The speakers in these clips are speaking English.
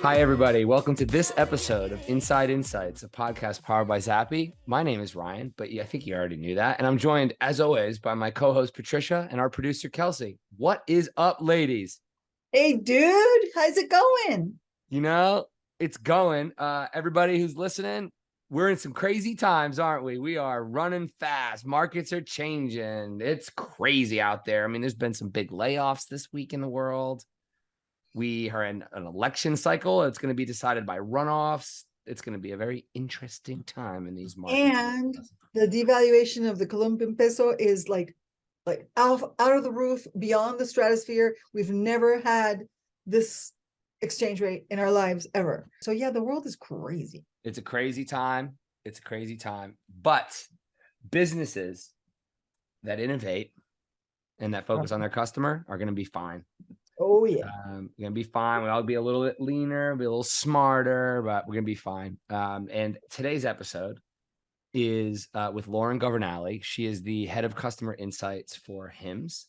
Hi, everybody. Welcome to this episode of Inside Insights, a podcast powered by Zappy. My name is Ryan, but I think you already knew that. And I'm joined, as always, by my co-host, Patricia, and our producer, Kelsey. What is up, ladies? Hey, dude. How's it going? You know, it's going. Everybody who's listening, we're in some crazy times, aren't we? We are running fast. Markets are changing. It's crazy out there. I mean, there's been some big layoffs this week in the world. We are in an election cycle. It's going to be decided by runoffs. It's going to be a very interesting time in these markets. And the devaluation of the Colombian peso is like out of the roof, beyond the stratosphere. We've never had this exchange rate in our lives ever. So yeah, the world is crazy. It's a crazy time. It's a crazy time. But businesses that innovate and that focus on their customer are going to be fine. Oh yeah. We're gonna be fine. We'll all be a little bit leaner, be a little smarter, but we're gonna be fine. And today's episode is with Lauren Governale. She is the head of customer insights for HIMSS,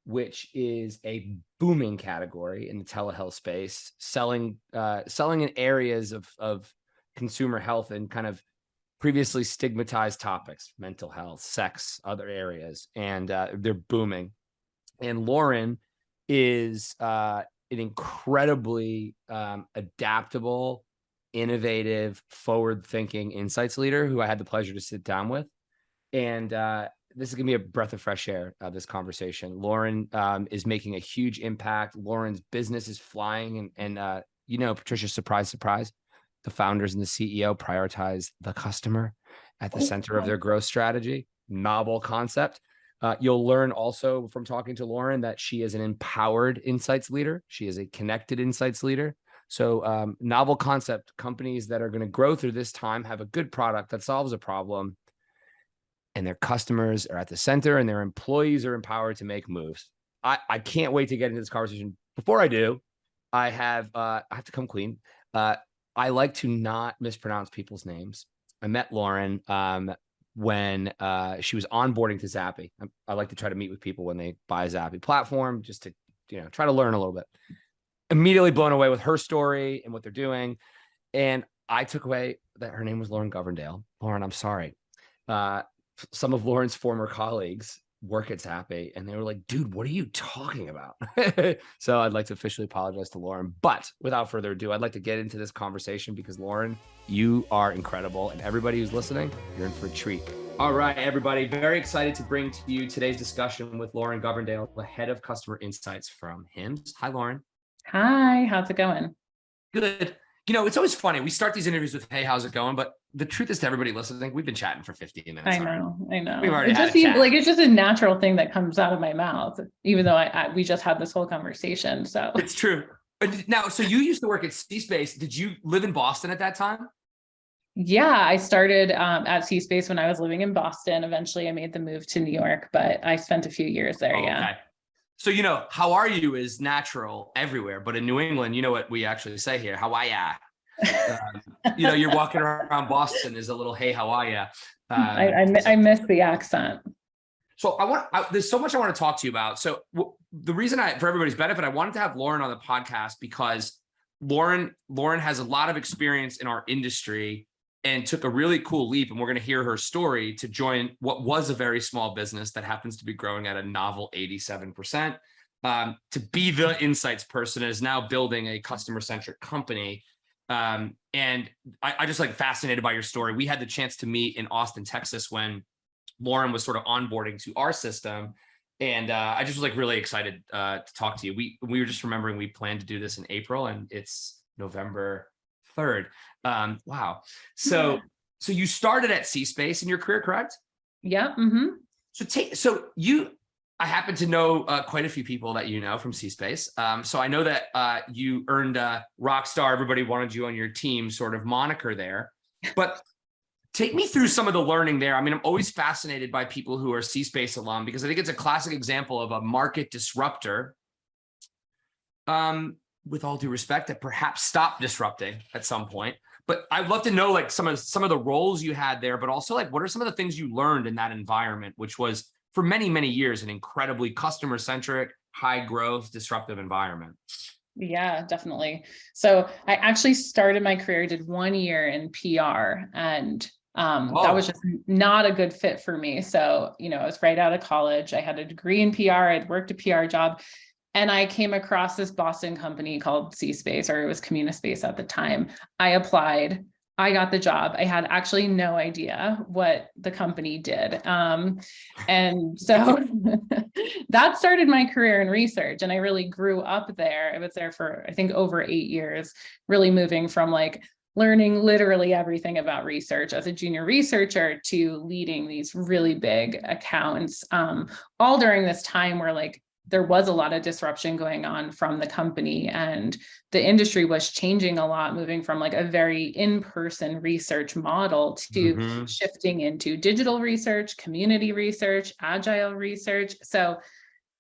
which is a booming category in the telehealth space, selling in areas of consumer health and kind of previously stigmatized topics, mental health, sex, other areas, and they're booming. And Lauren is an incredibly adaptable, innovative, forward-thinking insights leader who I had the pleasure to sit down with. And this is going to be a breath of fresh air, this conversation. Lauren is making a huge impact. Lauren's business is flying. And Patricia, surprise, surprise, the founders and the CEO prioritize the customer at the center of their growth strategy. Novel concept. You'll learn also from talking to Lauren that she is an empowered insights leader. She is a connected insights leader. So novel concept, companies that are going to grow through this time have a good product that solves a problem, and their customers are at the center and their employees are empowered to make moves. I can't wait to get into this conversation. Before I do, I have to come clean. I like to not mispronounce people's names. I met Lauren when she was onboarding to Zappy. I like to try to meet with people when they buy a Zappy platform, just to try to learn a little bit. Immediately blown away with her story and what they're doing. And I took away that her name was Lauren Governale. Lauren, I'm sorry. Some of Lauren's former colleagues work at Zappy, and they were like, dude, what are you talking about? So I'd like to officially apologize to Lauren. But without further ado, I'd like to get into this conversation because Lauren, you are incredible. And everybody who's listening, you're in for a treat. All right, everybody. Very excited to bring to you today's discussion with Lauren Governale, the head of customer insights from HIMSS. Hi, Lauren. Hi, how's it going? Good. It's always funny. We start these interviews with, hey, how's it going? But the truth is, to everybody listening, we've been chatting for 15 minutes. I know. We've already it's just a natural thing that comes out of my mouth, even though we just had this whole conversation. So it's true. Now, so you used to work at C-Space. Did you live in Boston at that time? Yeah, I started at C-Space when I was living in Boston. Eventually, I made the move to New York, but I spent a few years there. Oh, yeah. Okay. So, how are you is natural everywhere, but in New England, you know what we actually say here, how are ya? You're walking around Boston is a little, hey, how are ya? I miss the accent. So there's so much I want to talk to you about. So the reason for everybody's benefit, I wanted to have Lauren on the podcast because Lauren has a lot of experience in our industry and took a really cool leap. And we're going to hear her story to join what was a very small business that happens to be growing at a novel 87%, to be the insights person is now building a customer-centric company. And I just fascinated by your story. We had the chance to meet in Austin, Texas, when Lauren was sort of onboarding to our system. And I just was really excited to talk to you. We were just remembering we planned to do this in April and it's November 3rd. Wow. So you started at C-Space in your career, correct? Yeah. Mm-hmm. I happen to know quite a few people that from C-Space. So I know that you earned a rock star, everybody wanted you on your team sort of moniker there. But take me through some of the learning there. I mean, I'm always fascinated by people who are C-Space alum because I think it's a classic example of a market disruptor, with all due respect, that perhaps stopped disrupting at some point. But I'd love to know some of the roles you had there, but also what are some of the things you learned in that environment, which was for many, many years an incredibly customer-centric, high growth, disruptive environment. Yeah, definitely. So I actually started my career, did 1 year in PR, and that was Oh, just not a good fit for me. So, I was right out of college. I had a degree in PR. I'd worked a PR job, and I came across this Boston company called C Space, or it was Communispace at the time. I applied. I got the job. I had actually no idea what the company did. And so that started my career in research, and I really grew up there. I was there for, I think, over 8 years, really moving from like learning literally everything about research as a junior researcher to leading these really big accounts, all during this time where like there was a lot of disruption going on from the company, and the industry was changing a lot, moving from like a very in-person research model to mhm. shifting into digital research, community research, agile research. So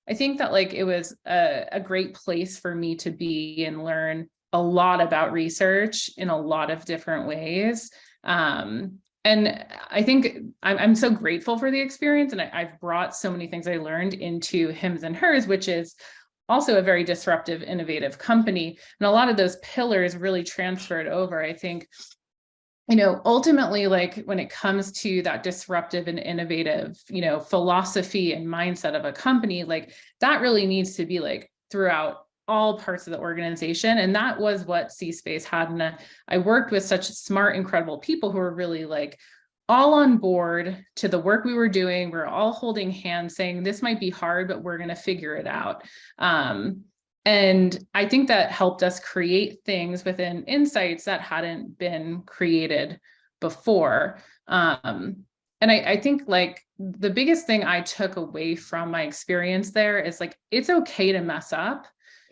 I think that like it was a great place for me to be and learn a lot about research in a lot of different ways. And I think I'm so grateful for the experience, and I've brought so many things I learned into HIMSS and HERS, which is also a very disruptive, innovative company. And a lot of those pillars really transferred over. I think, ultimately, like when it comes to that disruptive and innovative, philosophy and mindset of a company, like that really needs to be like throughout all parts of the organization. And that was what C Space had. And I worked with such smart, incredible people who were really like all on board to the work we were doing. We're all holding hands saying, this might be hard, but we're going to figure it out. And I think that helped us create things within Insights that hadn't been created before. And I think like the biggest thing I took away from my experience there is like, it's okay to mess up.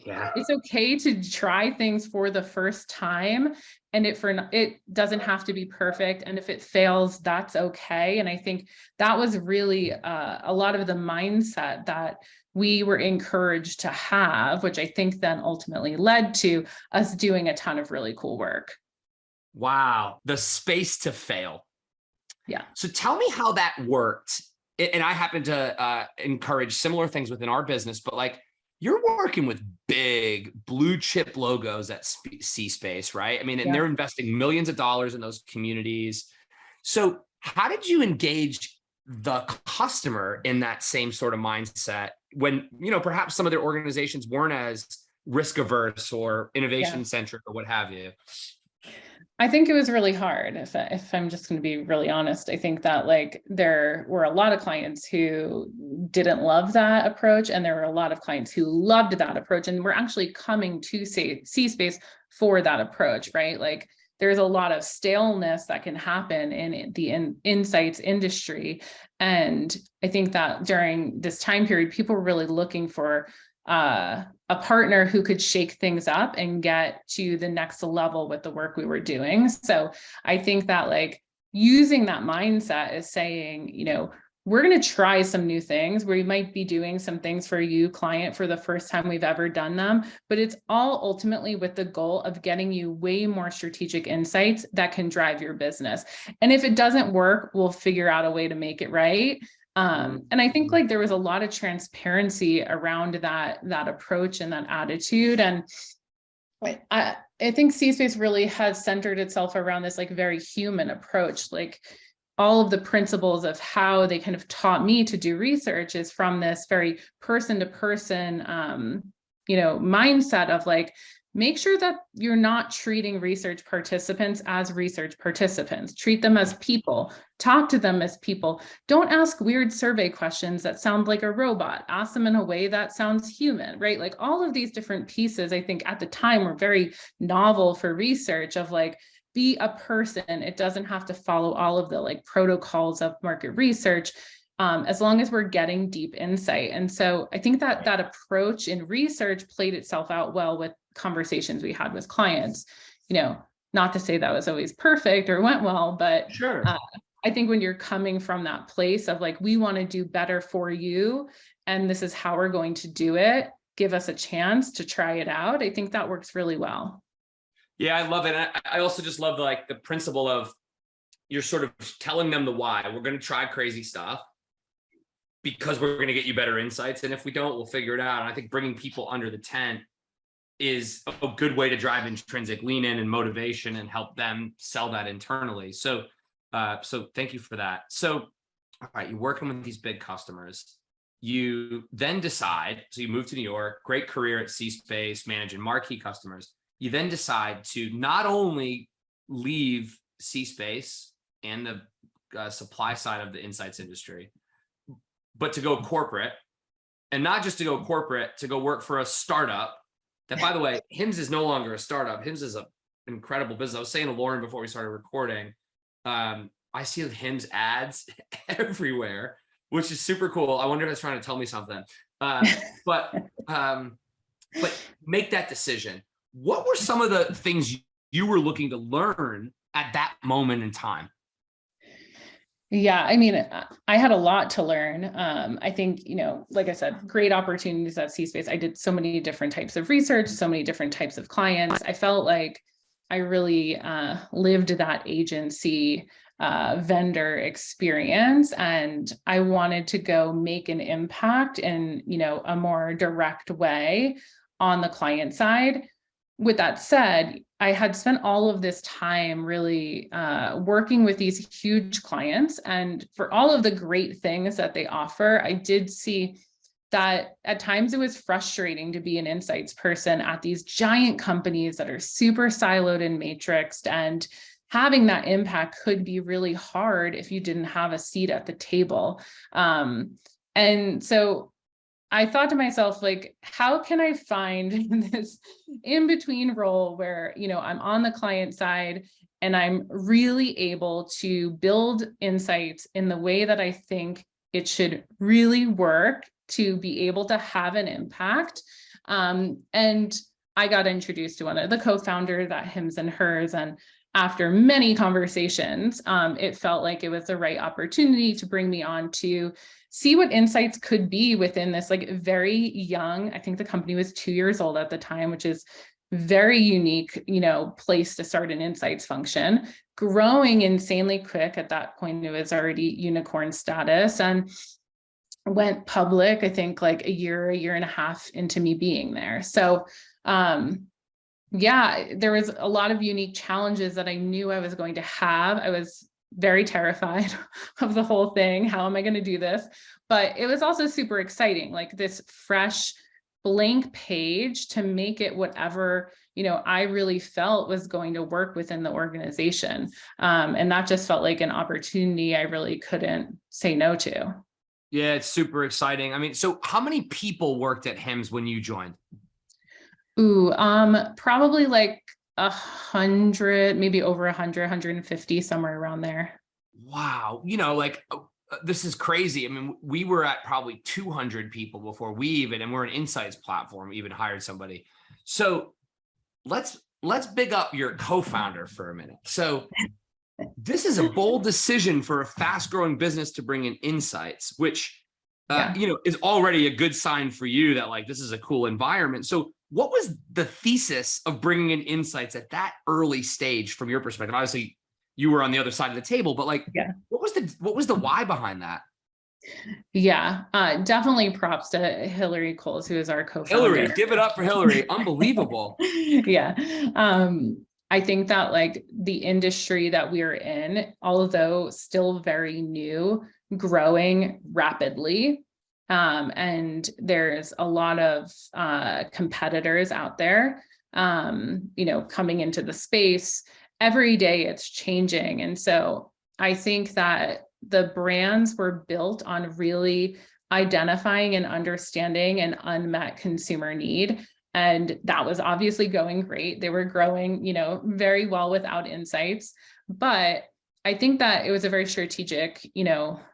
Yeah. It's okay to try things for the first time, and it doesn't have to be perfect. And if it fails, that's okay. And I think that was really a lot of the mindset that we were encouraged to have, which I think then ultimately led to us doing a ton of really cool work. Wow. The space to fail. Yeah. So tell me how that worked. And I happen to encourage similar things within our business, but like you're working with big blue chip logos at C Space, right? I mean, and Yeah. they're investing millions of dollars in those communities. So how did you engage the customer in that same sort of mindset when, perhaps some of their organizations weren't as risk averse or innovation centric or what have you? I think it was really hard. If I'm just going to be really honest, I think that like there were a lot of clients who didn't love that approach, and there were a lot of clients who loved that approach, and we're actually coming to say C Space for that approach, right? Like there's a lot of staleness that can happen in the insights industry, and I think that during this time period, people were really looking for a partner who could shake things up and get to the next level with the work we were doing. So I think that like using that mindset is saying, we're going to try some new things. We might be doing some things for you, client, for the first time we've ever done them, but it's all ultimately with the goal of getting you way more strategic insights that can drive your business. And if it doesn't work, we'll figure out a way to make it right. And I think like there was a lot of transparency around that approach and that attitude. And I think C Space really has centered itself around this like very human approach. Like all of the principles of how they kind of taught me to do research is from this very person to person, mindset of like, make sure that you're not treating research participants as research participants. Treat them as people. Talk to them as people. Don't ask weird survey questions that sound like a robot. Ask them in a way that sounds human, right? Like all of these different pieces, I think at the time were very novel for research of like, be a person. It doesn't have to follow all of the like protocols of market research. As long as we're getting deep insight. And so I think that that approach in research played itself out well with conversations we had with clients. Not to say that was always perfect or went well, but Sure. I think when you're coming from that place of like, we want to do better for you, and this is how we're going to do it, give us a chance to try it out. I think that works really well. Yeah, I love it. I also just love the principle of you're sort of telling them the why. We're going to try crazy stuff because we're going to get you better insights. And if we don't, we'll figure it out. And I think bringing people under the tent is a good way to drive intrinsic lean in and motivation and help them sell that internally. So thank you for that. So, all right, you're working with these big customers. You then decide, so you move to New York, great career at C-Space, managing marquee customers. You then decide to not only leave C-Space and the supply side of the insights industry, but to go corporate, and not just to go corporate, to go work for a startup that, by the way, HIMSS is no longer a startup. HIMSS is an incredible business. I was saying to Lauren before we started recording, I see the HIMSS ads everywhere, which is super cool. I wonder if it's trying to tell me something. But make that decision. What were some of the things you were looking to learn at that moment in time? Yeah, I mean, I had a lot to learn. I think, like I said, great opportunities at C-Space. I did so many different types of research, so many different types of clients. I felt like I really lived that agency vendor experience, and I wanted to go make an impact in, a more direct way on the client side. With that said, I had spent all of this time really working with these huge clients, and for all of the great things that they offer, I did see that at times it was frustrating to be an insights person at these giant companies that are super siloed and matrixed, and having that impact could be really hard if you didn't have a seat at the table. And so I thought to myself, like, how can I find this in-between role where, I'm on the client side and I'm really able to build insights in the way that I think it should really work to be able to have an impact. And I got introduced to one of the co-founders at HIMSS and HERS, and after many conversations, it felt like it was the right opportunity to bring me on to see what insights could be within this like very young, I think the company was 2 years old at the time, which is very unique, place to start an insights function, growing insanely quick. At that point, it was already unicorn status and went public, I think like a year and a half into me being there. So, yeah, there was a lot of unique challenges that I knew I was going to have. I was very terrified of the whole thing. How am I going to do this? But it was also super exciting, like this fresh blank page to make it whatever, I really felt was going to work within the organization. And that just felt like an opportunity I really couldn't say no to. Yeah, it's super exciting. I mean, so how many people worked at HIMSS when you joined? Ooh, probably like 100, maybe over 100, 150, somewhere around there. Wow. This is crazy. I mean, we were at probably 200 people before and we're an insights platform, even hired somebody. So let's big up your co-founder for a minute. So this is a bold decision for a fast growing business to bring in insights, which, is already a good sign for you that like, this is a cool environment. So what was the thesis of bringing in insights at that early stage from your perspective? Obviously you were on the other side of the table, but like, what was the why behind that? Yeah, definitely props to Hillary Coles, who is our co-founder. Hillary, give it up for Hillary. Unbelievable. Yeah. I think that like the industry that we're in, although still very new, growing rapidly, and there's a lot of competitors out there, coming into the space. Every day it's changing. And so I think that the brands were built on really identifying and understanding an unmet consumer need. And that was obviously going great. They were growing, very well without insights. But I think that it was a very strategic,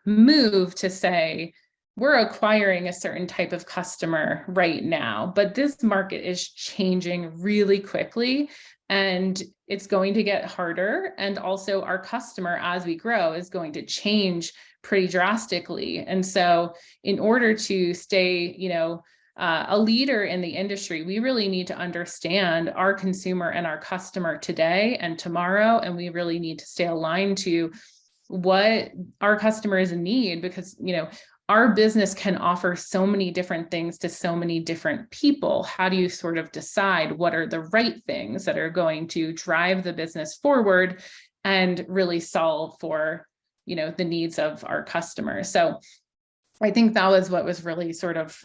move to say, we're acquiring a certain type of customer right now, but this market is changing really quickly and it's going to get harder. And also our customer, as we grow, is going to change pretty drastically. And so in order to stay, a leader in the industry, we really need to understand our consumer and our customer today and tomorrow. And we really need to stay aligned to what our customers need, because, our business can offer so many different things to so many different people. How do you sort of decide what are the right things that are going to drive the business forward and really solve for, the needs of our customers? So I think that was what was really sort of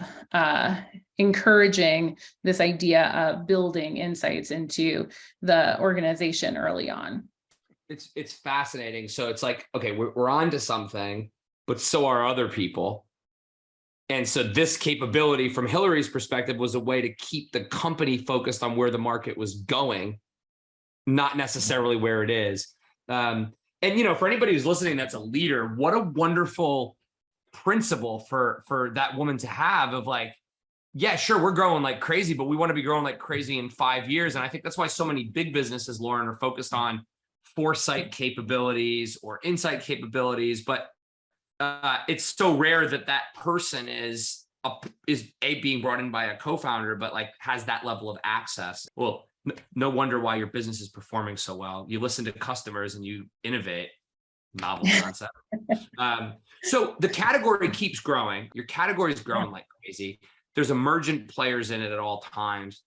encouraging this idea of building insights into the organization early on. It's fascinating. So it's like, okay, we're on to something, but so are other people. And so this capability from Hillary's perspective was a way to keep the company focused on where the market was going, not necessarily where it is. And, for anybody who's listening, that's a leader, what a wonderful principle for that woman to have of like, yeah, sure, we're growing like crazy, but we want to be growing like crazy in 5 years. And I think that's why so many big businesses, Lauren, are focused on foresight capabilities or insight capabilities. But it's so rare that person is being brought in by a co-founder, but like has that level of access. Well, no wonder why your business is performing so well. You listen to customers and you innovate. Novel concept. So the category keeps growing. Your category is growing like crazy. There's emergent players in it at all times.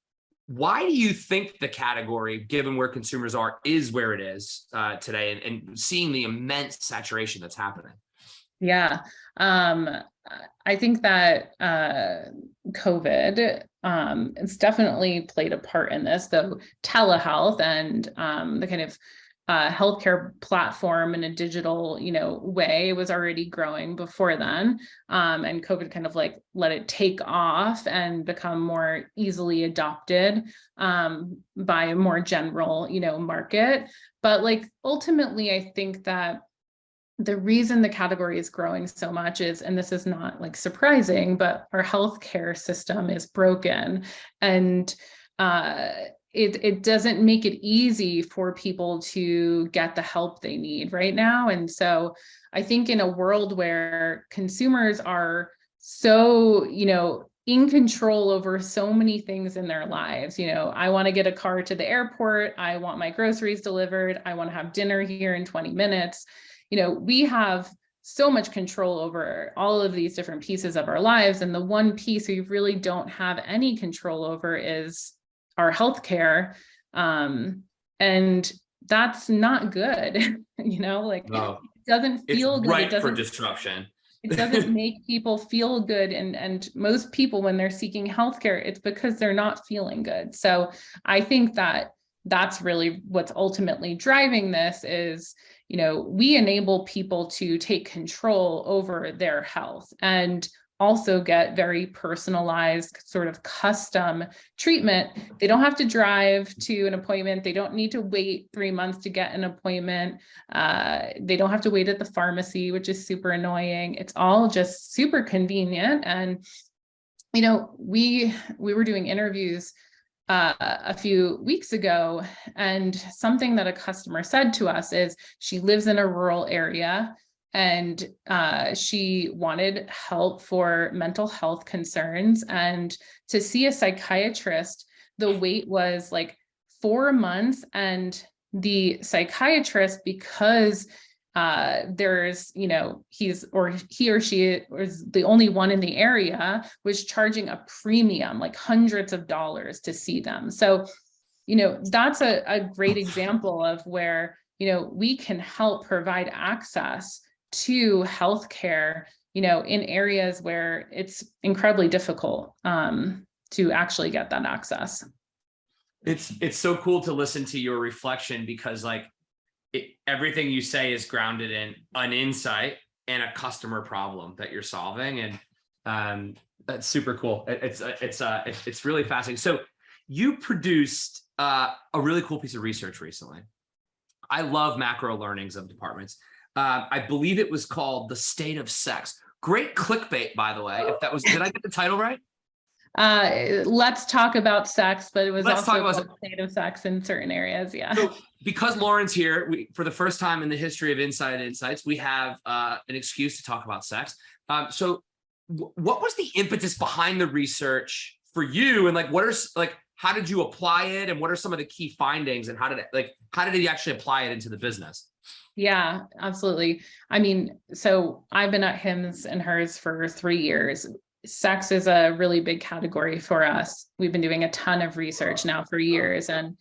Why do you think the category, given where consumers are, is where it is today, and seeing the immense saturation that's happening? Yeah, I think that COVID it's definitely played a part in this, though telehealth and the kind of healthcare platform in a digital, way was already growing before then. And COVID kind of like let it take off and become more easily adopted by a more general, market. But like ultimately, I think that the reason the category is growing so much is, and this is not like surprising, but our healthcare system is broken, and it doesn't make it easy for people to get the help they need right now. And so I think in a world where consumers are so, in control over so many things in their lives, I want to get a car to the airport, I want my groceries delivered, I want to have dinner here in 20 minutes. We have so much control over all of these different pieces of our lives. And the one piece we really don't have any control over is our healthcare. And that's not good. No. It doesn't feel good. Ripe for disruption. It doesn't make people feel good. And most people, when they're seeking healthcare, it's because they're not feeling good. So I think that that's really what's ultimately driving this is, we enable people to take control over their health and also get very personalized, sort of custom treatment. They don't have to drive to an appointment. They don't need to wait 3 months to get an appointment. They don't have to wait at the pharmacy, which is super annoying. It's all just super convenient. And, we were doing interviews a few weeks ago, and something that a customer said to us is she lives in a rural area and she wanted help for mental health concerns, and to see a psychiatrist, the wait was like 4 months, and the psychiatrist, because there's, he or she was the only one in the area, was charging a premium, like hundreds of dollars to see them. So, that's a great example of where, we can help provide access to healthcare, in areas where it's incredibly difficult to actually get that access. It's so cool to listen to your reflection, because everything you say is grounded in an insight and a customer problem that you're solving. And that's super cool. It's really fascinating. So you produced a really cool piece of research recently. I love macro learnings of departments. I believe it was called The State of Sex. Great clickbait, by the way. If that was, did I get the title right? Let's talk about sex, but it was also the state of sex in certain areas. Yeah. So because Lauren's here, for the first time in the history of Inside Insights, we have an excuse to talk about sex. So what was the impetus behind the research for you? And how did you apply it? And what are some of the key findings? And how did you actually apply it into the business? Yeah, absolutely. I mean, so I've been at HIMSS and HERS for 3 years. Sex is a really big category for us. We've been doing a ton of research now for years, and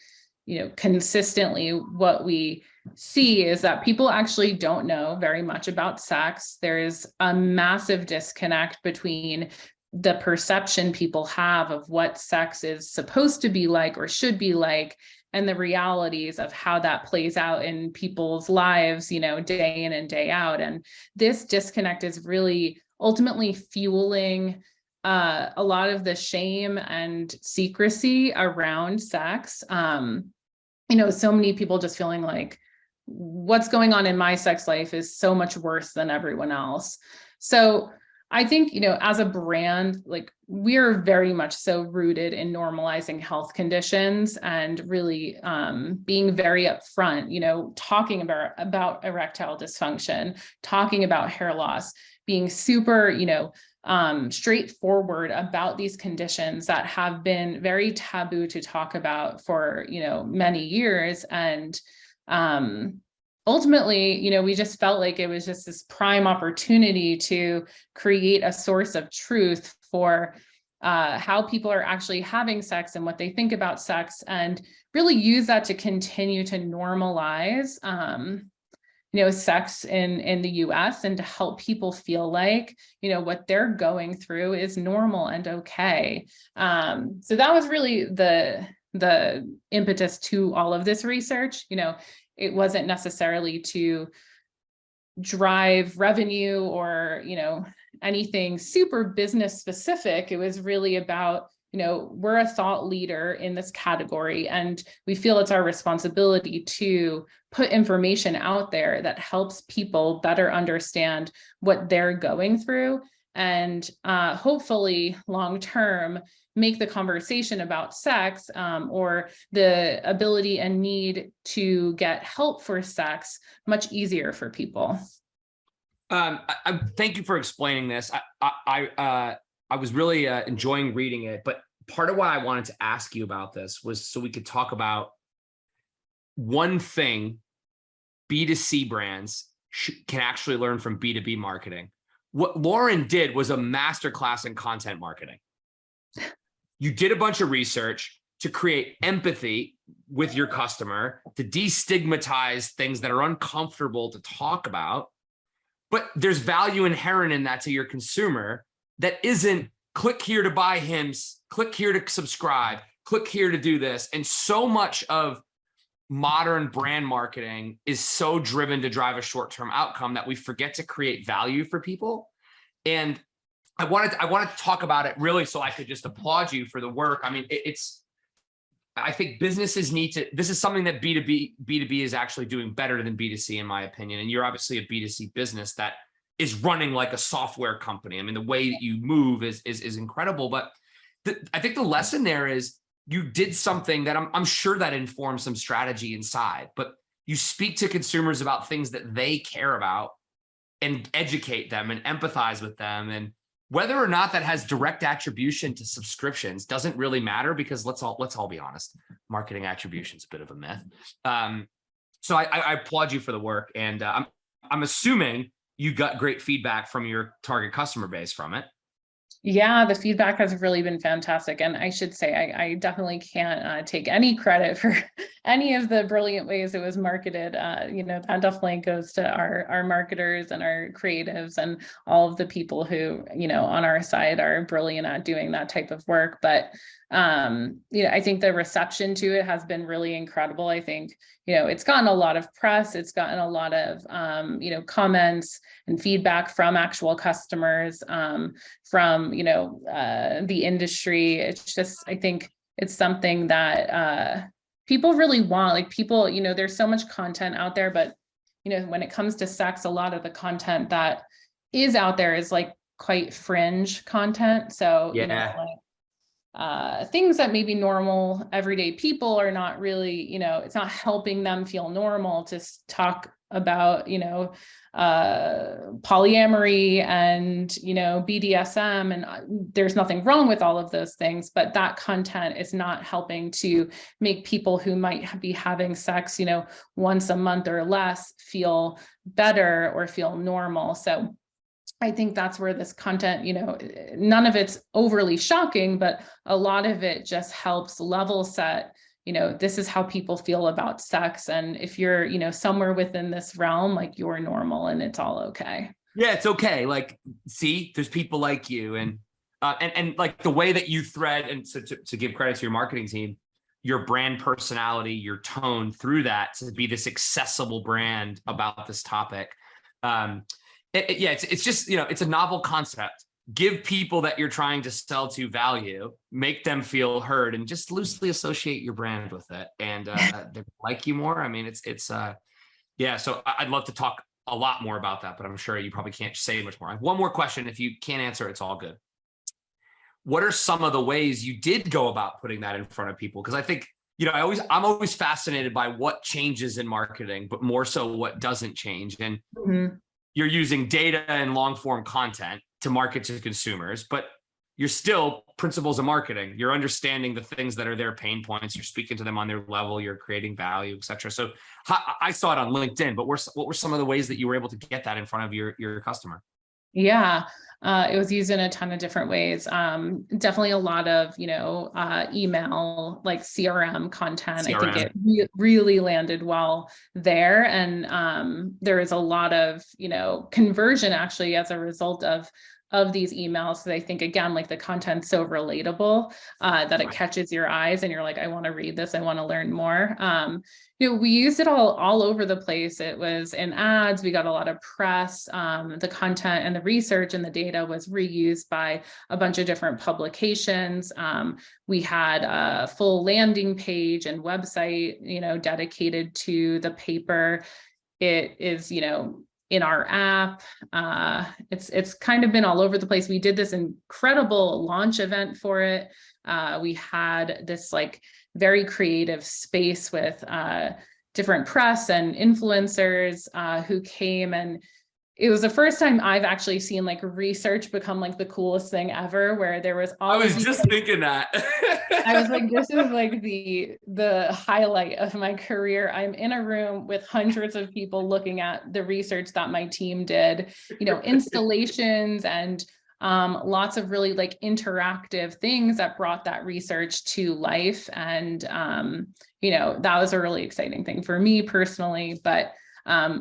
consistently what we see is that people actually don't know very much about sex. There is a massive disconnect between the perception people have of what sex is supposed to be like or should be like, and the realities of how that plays out in people's lives, day in and day out. And this disconnect is really ultimately fueling a lot of the shame and secrecy around sex. So many people just feeling like what's going on in my sex life is so much worse than everyone else. So I think, as a brand, like we're very much so rooted in normalizing health conditions and really being very upfront, talking about erectile dysfunction, talking about hair loss, being super, straightforward about these conditions that have been very taboo to talk about for, many years. And ultimately, we just felt like it was just this prime opportunity to create a source of truth for how people are actually having sex and what they think about sex, and really use that to continue to normalize sex in the US, and to help people feel like, what they're going through is normal and okay. So that was really the impetus to all of this research. It wasn't necessarily to drive revenue or, anything super business specific. It was really about, we're a thought leader in this category, and we feel it's our responsibility to put information out there that helps people better understand what they're going through, and hopefully long term make the conversation about sex or the ability and need to get help for sex much easier for people. Thank you for explaining this. I was really enjoying reading it, but part of why I wanted to ask you about this was so we could talk about one thing B2C brands can actually learn from B2B marketing. What Lauren did was a masterclass in content marketing. You did a bunch of research to create empathy with your customer, to destigmatize things that are uncomfortable to talk about, but there's value inherent in that to your consumer that isn't click here to buy HIMSS, click here to subscribe, click here to do this. And so much of modern brand marketing is so driven to drive a short-term outcome that we forget to create value for people. And I wanted to talk about it really so I could just applaud you for the work. I mean, I think businesses need to, this is something that B2B is actually doing better than B2C, in my opinion. And you're obviously a B2C business that is running like a software company. I mean, the way that you move is incredible. But I think the lesson there is you did something that I'm sure that informs some strategy inside, but you speak to consumers about things that they care about and educate them and empathize with them. And whether or not that has direct attribution to subscriptions doesn't really matter, because let's all be honest, marketing attribution is a bit of a myth. So I applaud you for the work, and I'm assuming you got great feedback from your target customer base from it. Yeah, the feedback has really been fantastic. And I should say, I definitely can't take any credit for any of the brilliant ways it was marketed. That definitely goes to our marketers and our creatives and all of the people who, on our side are brilliant at doing that type of work. But, I think the reception to it has been really incredible. I think, it's gotten a lot of press. It's gotten a lot of, comments and feedback from actual customers, from, the industry. It's just, I think it's something that people really want. Like people, there's so much content out there, but, when it comes to sex, a lot of the content that is out there is like quite fringe content. So, Yeah. things that maybe normal everyday people are not really, it's not helping them feel normal to talk about, polyamory and, BDSM, and there's nothing wrong with all of those things, but that content is not helping to make people who might be having sex, once a month or less feel better or feel normal. So I think that's where this content, none of it's overly shocking, but a lot of it just helps level set, this is how people feel about sex. And if you're, somewhere within this realm, like, you're normal and it's all okay. Yeah, it's okay. Like, see, there's people like you, and like the way that you thread, and so to give credit to your marketing team, your brand personality, your tone through that to be this accessible brand about this topic. It's just, it's a novel concept. Give people that you're trying to sell to value, make them feel heard, and just loosely associate your brand with it. And they like you more. I mean, yeah. So I'd love to talk a lot more about that, but I'm sure you probably can't say much more. I have one more question. If you can't answer, it's all good. What are some of the ways you did go about putting that in front of people? Because I think, I'm always fascinated by what changes in marketing, but more so what doesn't change. And you're using data and long form content to market to consumers, but you're still principles of marketing. You're understanding the things that are their pain points. You're speaking to them on their level. You're creating value, et cetera. So I saw it on LinkedIn, but what were some of the ways that you were able to get that in front of your customer? Yeah, it was used in a ton of different ways. Definitely a lot of, email, like CRM content. I think it really landed well there. And there is a lot of, conversion actually as a result of these emails. So I think, again, like, the content's so relatable that it catches your eyes and you're like, I want to read this. I want to learn more. We used it all over the place. It was in ads. We got a lot of press. The content and the research and the data was reused by a bunch of different publications. We had a full landing page and website, dedicated to the paper. It is, in our app. It's kind of been all over the place. We did this incredible launch event for it. We had this very creative space with different press and influencers who came, and it was the first time I've actually seen research become the coolest thing ever, where there was all I was just thinking that. I was like, this is the highlight of my career. I'm in a room with hundreds of people looking at the research that my team did, installations and lots of really interactive things that brought that research to life. And, that was a really exciting thing for me personally, but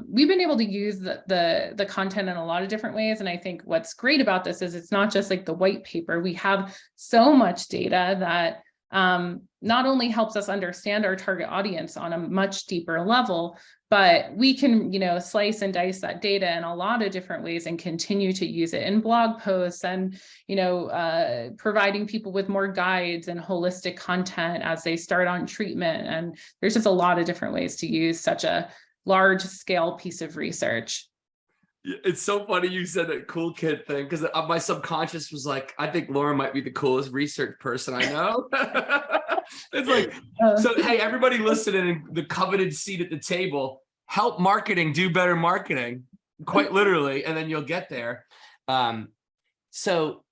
we've been able to use the content in a lot of different ways. And I think what's great about this is it's not just the white paper. We have so much data that not only helps us understand our target audience on a much deeper level, but we can, slice and dice that data in a lot of different ways and continue to use it in blog posts and, providing people with more guides and holistic content as they start on treatment. And there's just a lot of different ways to use such a large scale piece of research. It's so funny you said that cool kid thing, because my subconscious was like, I think Lauren might be the coolest research person I know. It's so hey, everybody listening in the coveted seat at the table, help marketing do better marketing, quite literally, and then you'll get there. So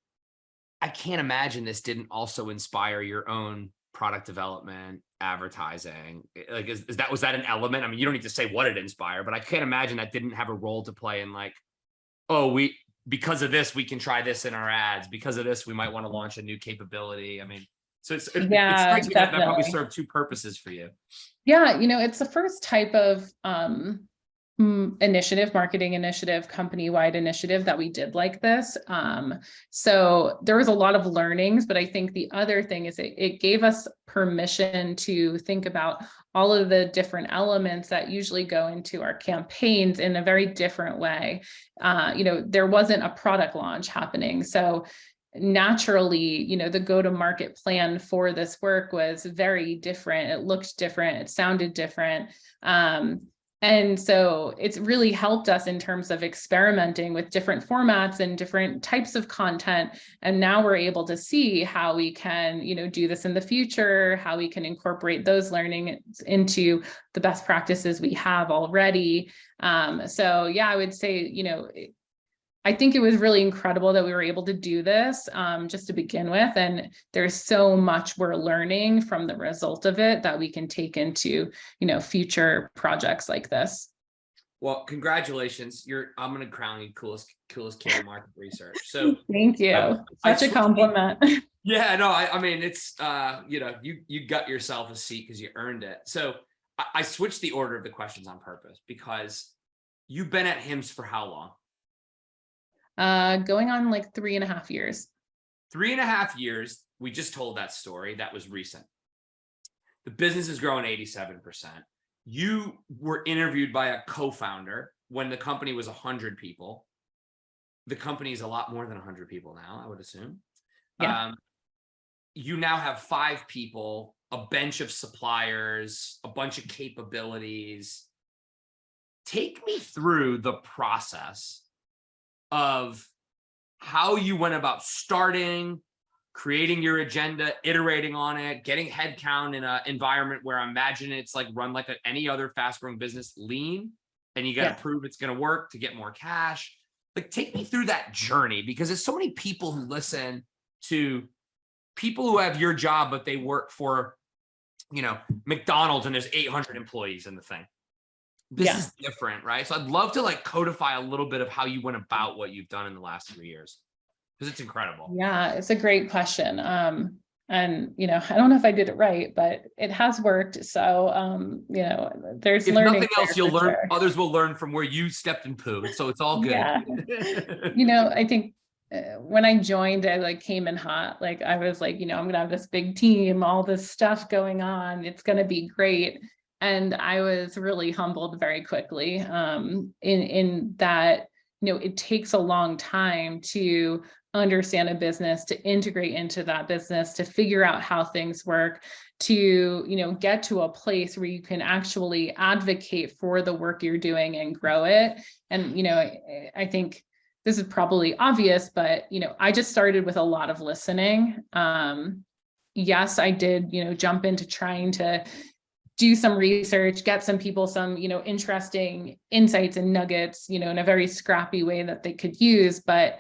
I can't imagine this didn't also inspire your own product development, advertising. Was that an element? I mean, you don't need to say what it inspired, but I can't imagine that didn't have a role to play in because of this, we can try this in our ads. Because of this, we might want to launch a new capability. I mean, so it's great to me that probably served two purposes for you. Yeah. It's the first type of marketing initiative, company-wide initiative that we did like this. So there was a lot of learnings, but I think the other thing is it gave us permission to think about all of the different elements that usually go into our campaigns in a very different way. There wasn't a product launch happening. So naturally, the go-to-market plan for this work was very different. It looked different. It sounded different. And so it's really helped us in terms of experimenting with different formats and different types of content. And now we're able to see how we can, do this in the future, how we can incorporate those learnings into the best practices we have already. So yeah, I would say, I think it was really incredible that we were able to do this just to begin with. And there's so much we're learning from the result of it that we can take into, future projects like this. Well, congratulations. I'm going to crown you coolest kid in market research. So thank you. Such a compliment. Yeah, no, I mean, it's, you got yourself a seat because you earned it. So I switched the order of the questions on purpose because you've been at HIMSS for how long? Going on like 3.5 years. 3.5 years. We just told that story. That was recent. The business is growing 87%. You were interviewed by a co-founder when the company was 100 people. The company is a lot more than 100 people now, I would assume. Yeah. You now have 5 people, a bench of suppliers, a bunch of capabilities. Take me through the process of how you went about starting, creating your agenda, iterating on it, getting headcount in an environment where I imagine it's like run like any other fast-growing business, lean, and you got to prove it's going to work to get more cash. Like, take me through that journey, because there's so many people who listen to people who have your job, but they work for, McDonald's and there's 800 employees in the thing. This is different, right? So I'd love to like codify a little bit of how you went about what you've done in the last 3 years, because it's incredible. Yeah, it's a great question. And, I don't know if I did it right, but it has worked. So, there's if learning. Nothing else, you'll learn, others will learn from where you stepped and pooed. So it's all good. Yeah. I think when I joined, I like came in hot. Like I was like, I'm going to have this big team, all this stuff going on. It's going to be great. And I was really humbled very quickly in that, it takes a long time to understand a business, to integrate into that business, to figure out how things work, to, get to a place where you can actually advocate for the work you're doing and grow it. And, I think this is probably obvious, but, I just started with a lot of listening. Yes, I did, jump into trying to do some research, get some people some, interesting insights and nuggets, in a very scrappy way that they could use. But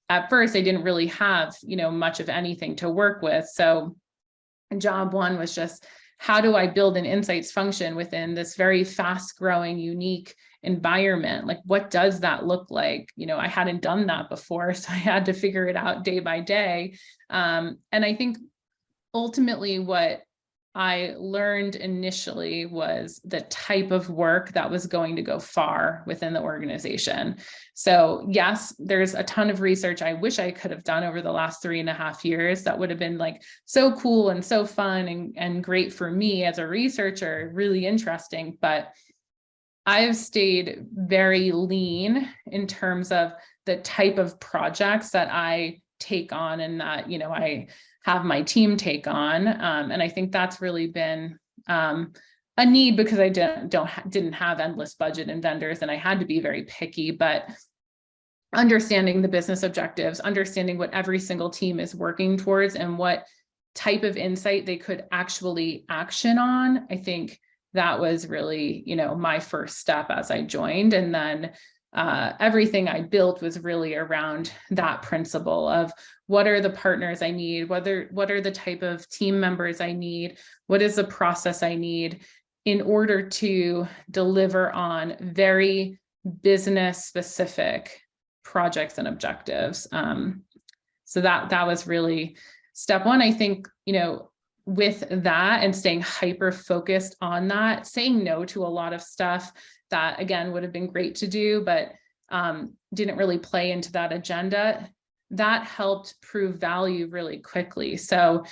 at first I didn't really have, much of anything to work with. So job one was just, how do I build an insights function within this very fast growing, unique environment? Like, what does that look like? I hadn't done that before, so I had to figure it out day by day. And I think ultimately what I learned initially was the type of work that was going to go far within the organization. So yes, there's a ton of research I wish I could have done over the last 3.5 years. That would have been like so cool and so fun and great for me as a researcher, really interesting. But I've stayed very lean in terms of the type of projects that I take on and that, I have my team take on. And I think that's really been a need, because I didn't have endless budget and vendors, and I had to be very picky. But understanding the business objectives, understanding what every single team is working towards and what type of insight they could actually action on, I think that was really, my first step as I joined. And then everything I built was really around that principle of what are the partners I need, what are the type of team members I need, what is the process I need in order to deliver on very business specific projects and objectives. So that was really step one. I think, with that and staying hyper focused on that, saying no to a lot of stuff that again would have been great to do, but didn't really play into that agenda, that helped prove value really quickly. So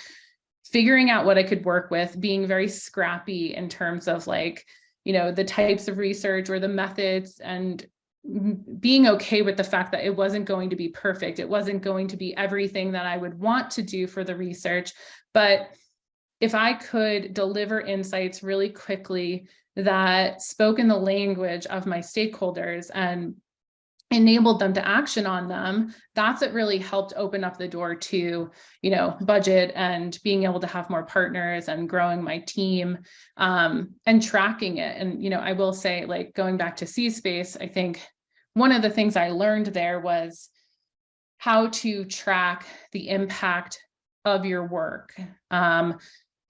figuring out what I could work with, being very scrappy in terms of like, the types of research or the methods, and being okay with the fact that it wasn't going to be perfect. It wasn't going to be everything that I would want to do for the research, but if I could deliver insights really quickly, that spoke in the language of my stakeholders and enabled them to action on them, that's what really helped open up the door to, budget and being able to have more partners and growing my team, and tracking it. And, I will say, like, going back to C-Space, I think one of the things I learned there was how to track the impact of your work.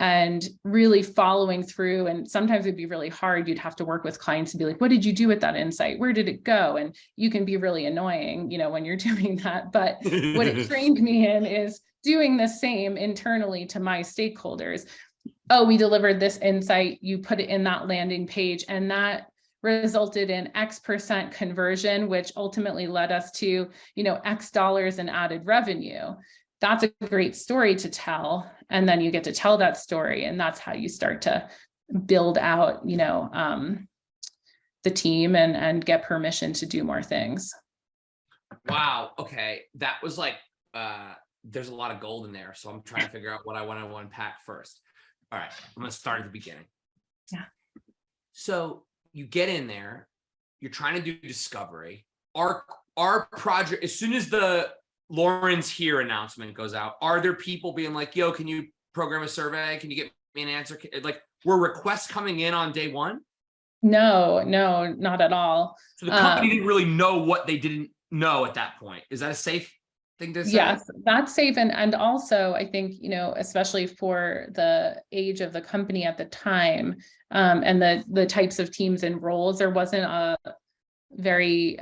And really following through. And sometimes it'd be really hard. You'd have to work with clients and be like, what did you do with that insight? Where did it go? And you can be really annoying, when you're doing that. But what it trained me in is doing the same internally to my stakeholders. Oh, we delivered this insight. You put it in that landing page, and that resulted in X% conversion, which ultimately led us to, X dollars in added revenue. That's a great story to tell. And then you get to tell that story. And that's how you start to build out, the team and get permission to do more things. Wow. Okay. That was like, there's a lot of gold in there. So I'm trying to figure out what I want to unpack first. All right. I'm going to start at the beginning. Yeah. So you get in there, you're trying to do discovery. Our project, as soon as the Lauren's here announcement goes out, are there people being like, yo, can you program a survey? Can you get me an answer? Like, were requests coming in on day one? No, not at all. So the company didn't really know what they didn't know at that point. Is that a safe thing to say? Yes, that's safe. And also I think, especially for the age of the company at the time, and the types of teams and roles, there wasn't a very,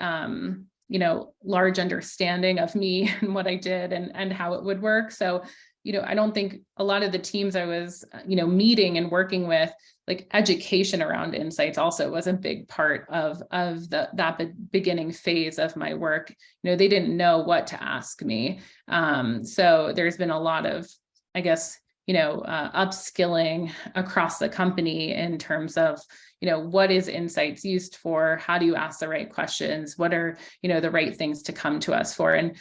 large understanding of me and what I did and how it would work. So, I don't think a lot of the teams I was, meeting and working with, like, education around insights also was a big part of that beginning phase of my work. They didn't know what to ask me. So there's been a lot of, I guess, upskilling across the company in terms of, what is insights used for? How do you ask the right questions? What are, the right things to come to us for? And,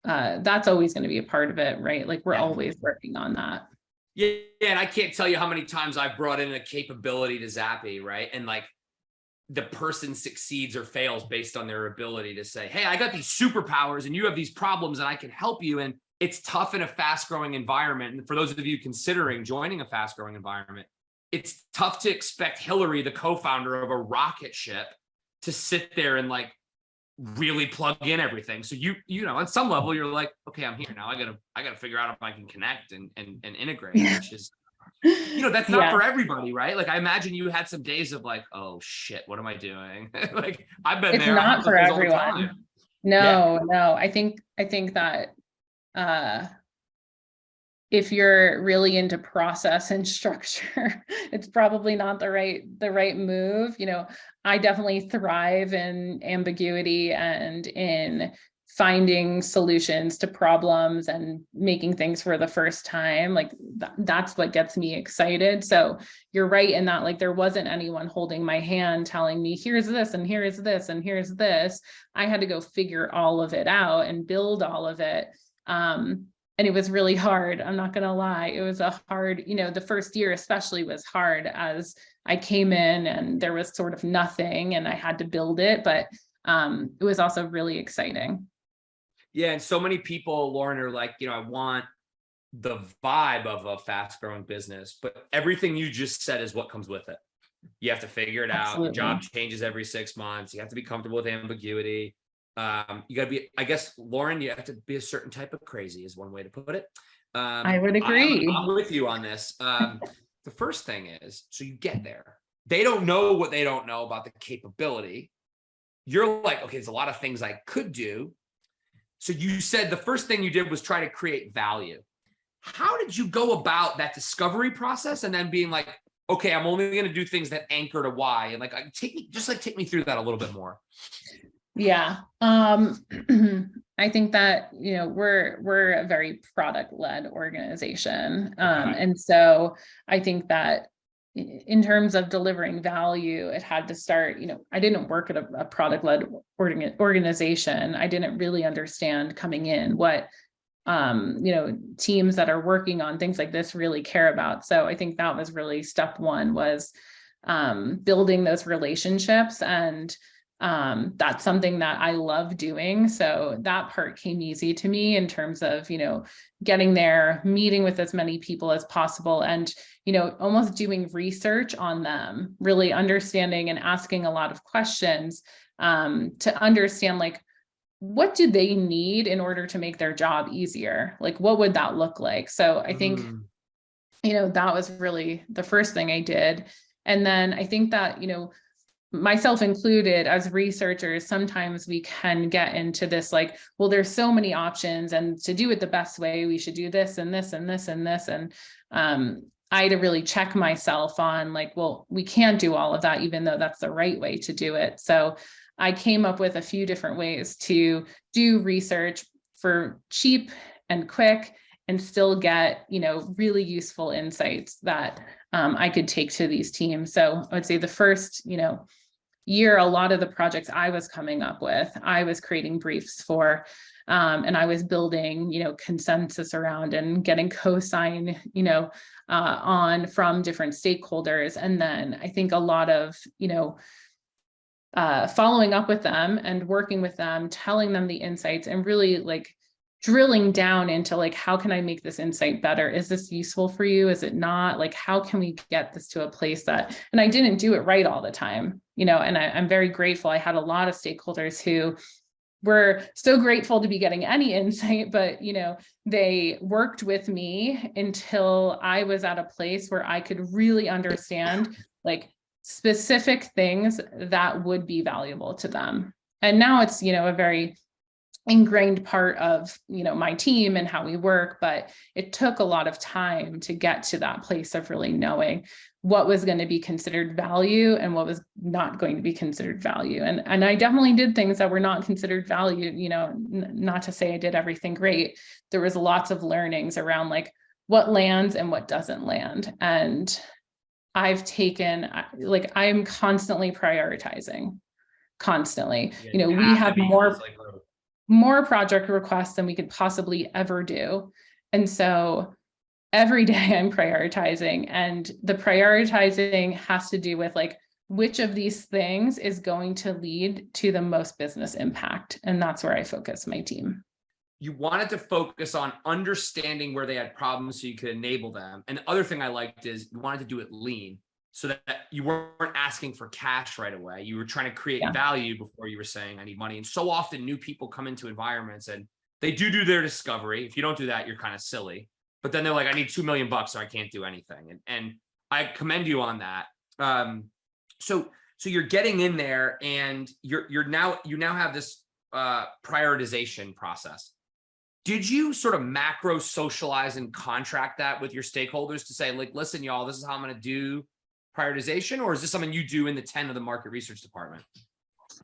that's always going to be a part of it, right? Like, we're always working on that. Yeah. And I can't tell you how many times I've brought in a capability to Zappy, right? And like, the person succeeds or fails based on their ability to say, hey, I got these superpowers and you have these problems and I can help you. And it's tough in a fast growing environment. And for those of you considering joining a fast growing environment, it's tough to expect Hillary, the co-founder of a rocket ship, to sit there and like really plug in everything. So you at some level you're like, okay, I'm here now. I gotta figure out if I can connect and integrate, which is, that's not for everybody, right? Like, I imagine you had some days of like, oh shit, what am I doing? Like, I've been there. It's not for everyone. No. I think that if you're really into process and structure, it's probably not the right move. I definitely thrive in ambiguity and in finding solutions to problems and making things for the first time. Like, that's what gets me excited. So you're right in that, like, there wasn't anyone holding my hand telling me, here's this and here's this and here's this. I had to go figure all of it out and build all of it. And it was really hard. I'm not going to lie. It was a hard, the first year especially was hard, as I came in and there was sort of nothing and I had to build it, but it was also really exciting. Yeah. And so many people, Lauren, are like, I want the vibe of a fast growing business, but everything you just said is what comes with it. You have to figure it out. Your job changes every 6 months. You have to be comfortable with ambiguity. You got to be, I guess, Lauren, you have to be a certain type of crazy is one way to put it. I would agree. I'm with you on this. The first thing is, so you get there. They don't know what they don't know about the capability. You're like, okay, there's a lot of things I could do. So you said the first thing you did was try to create value. How did you go about that discovery process and then being like, okay, I'm only going to do things that anchor to why? And like, take me through that a little bit more. Yeah. I think that, we're a very product-led organization. And so I think that in terms of delivering value, it had to start, I didn't work at a product-led organization. I didn't really understand coming in what, teams that are working on things like this really care about. So I think that was really step one, was building those relationships. And that's something that I love doing. So that part came easy to me in terms of, getting there, meeting with as many people as possible, and, almost doing research on them, really understanding and asking a lot of questions to understand, like, what do they need in order to make their job easier? Like, what would that look like? So I think, that was really the first thing I did. And then I think that, myself included, as researchers, sometimes we can get into this, like, well, there's so many options, and to do it the best way, we should do this and this and this and this. And I had to really check myself on, like, well, we can't do all of that, even though that's the right way to do it. So I came up with a few different ways to do research for cheap and quick, and still get, really useful insights that I could take to these teams. So I would say the first, year, a lot of the projects I was coming up with, I was creating briefs for, and I was building, consensus around and getting cosign, on from different stakeholders. And then I think a lot of, following up with them and working with them, telling them the insights, and really, like, drilling down into, like, how can I make this insight better? Is this useful for you? Is it not? Like, how can we get this to a place that, and I didn't do it right all the time, and I'm very grateful. I had a lot of stakeholders who were so grateful to be getting any insight, but, they worked with me until I was at a place where I could really understand, like, specific things that would be valuable to them. And now it's, a very ingrained part of, my team and how we work, but it took a lot of time to get to that place of really knowing what was going to be considered value and what was not going to be considered value. And I definitely did things that were not considered value, not to say I did everything great. There was lots of learnings around, like, what lands and what doesn't land. And I've taken, like, I'm constantly prioritizing, constantly. Yeah, We have more project requests than we could possibly ever do. And so every day I'm prioritizing, and the prioritizing has to do with, like, which of these things is going to lead to the most business impact. And that's where I focus my team. You wanted to focus on understanding where they had problems so you could enable them. And the other thing I liked is you wanted to do it lean, so that you weren't asking for cash right away. You were trying to create value before you were saying, I need money. And so often new people come into environments and they do their discovery. If you don't do that, you're kind of silly. But then they're like, I need $2 million, so I can't do anything. And I commend you on that. So you're getting in there, and you now have this prioritization process. Did you sort of macro socialize and contract that with your stakeholders to say, like, listen, y'all, this is how I'm going to do prioritization? Or is this something you do in the 10 of the market research department?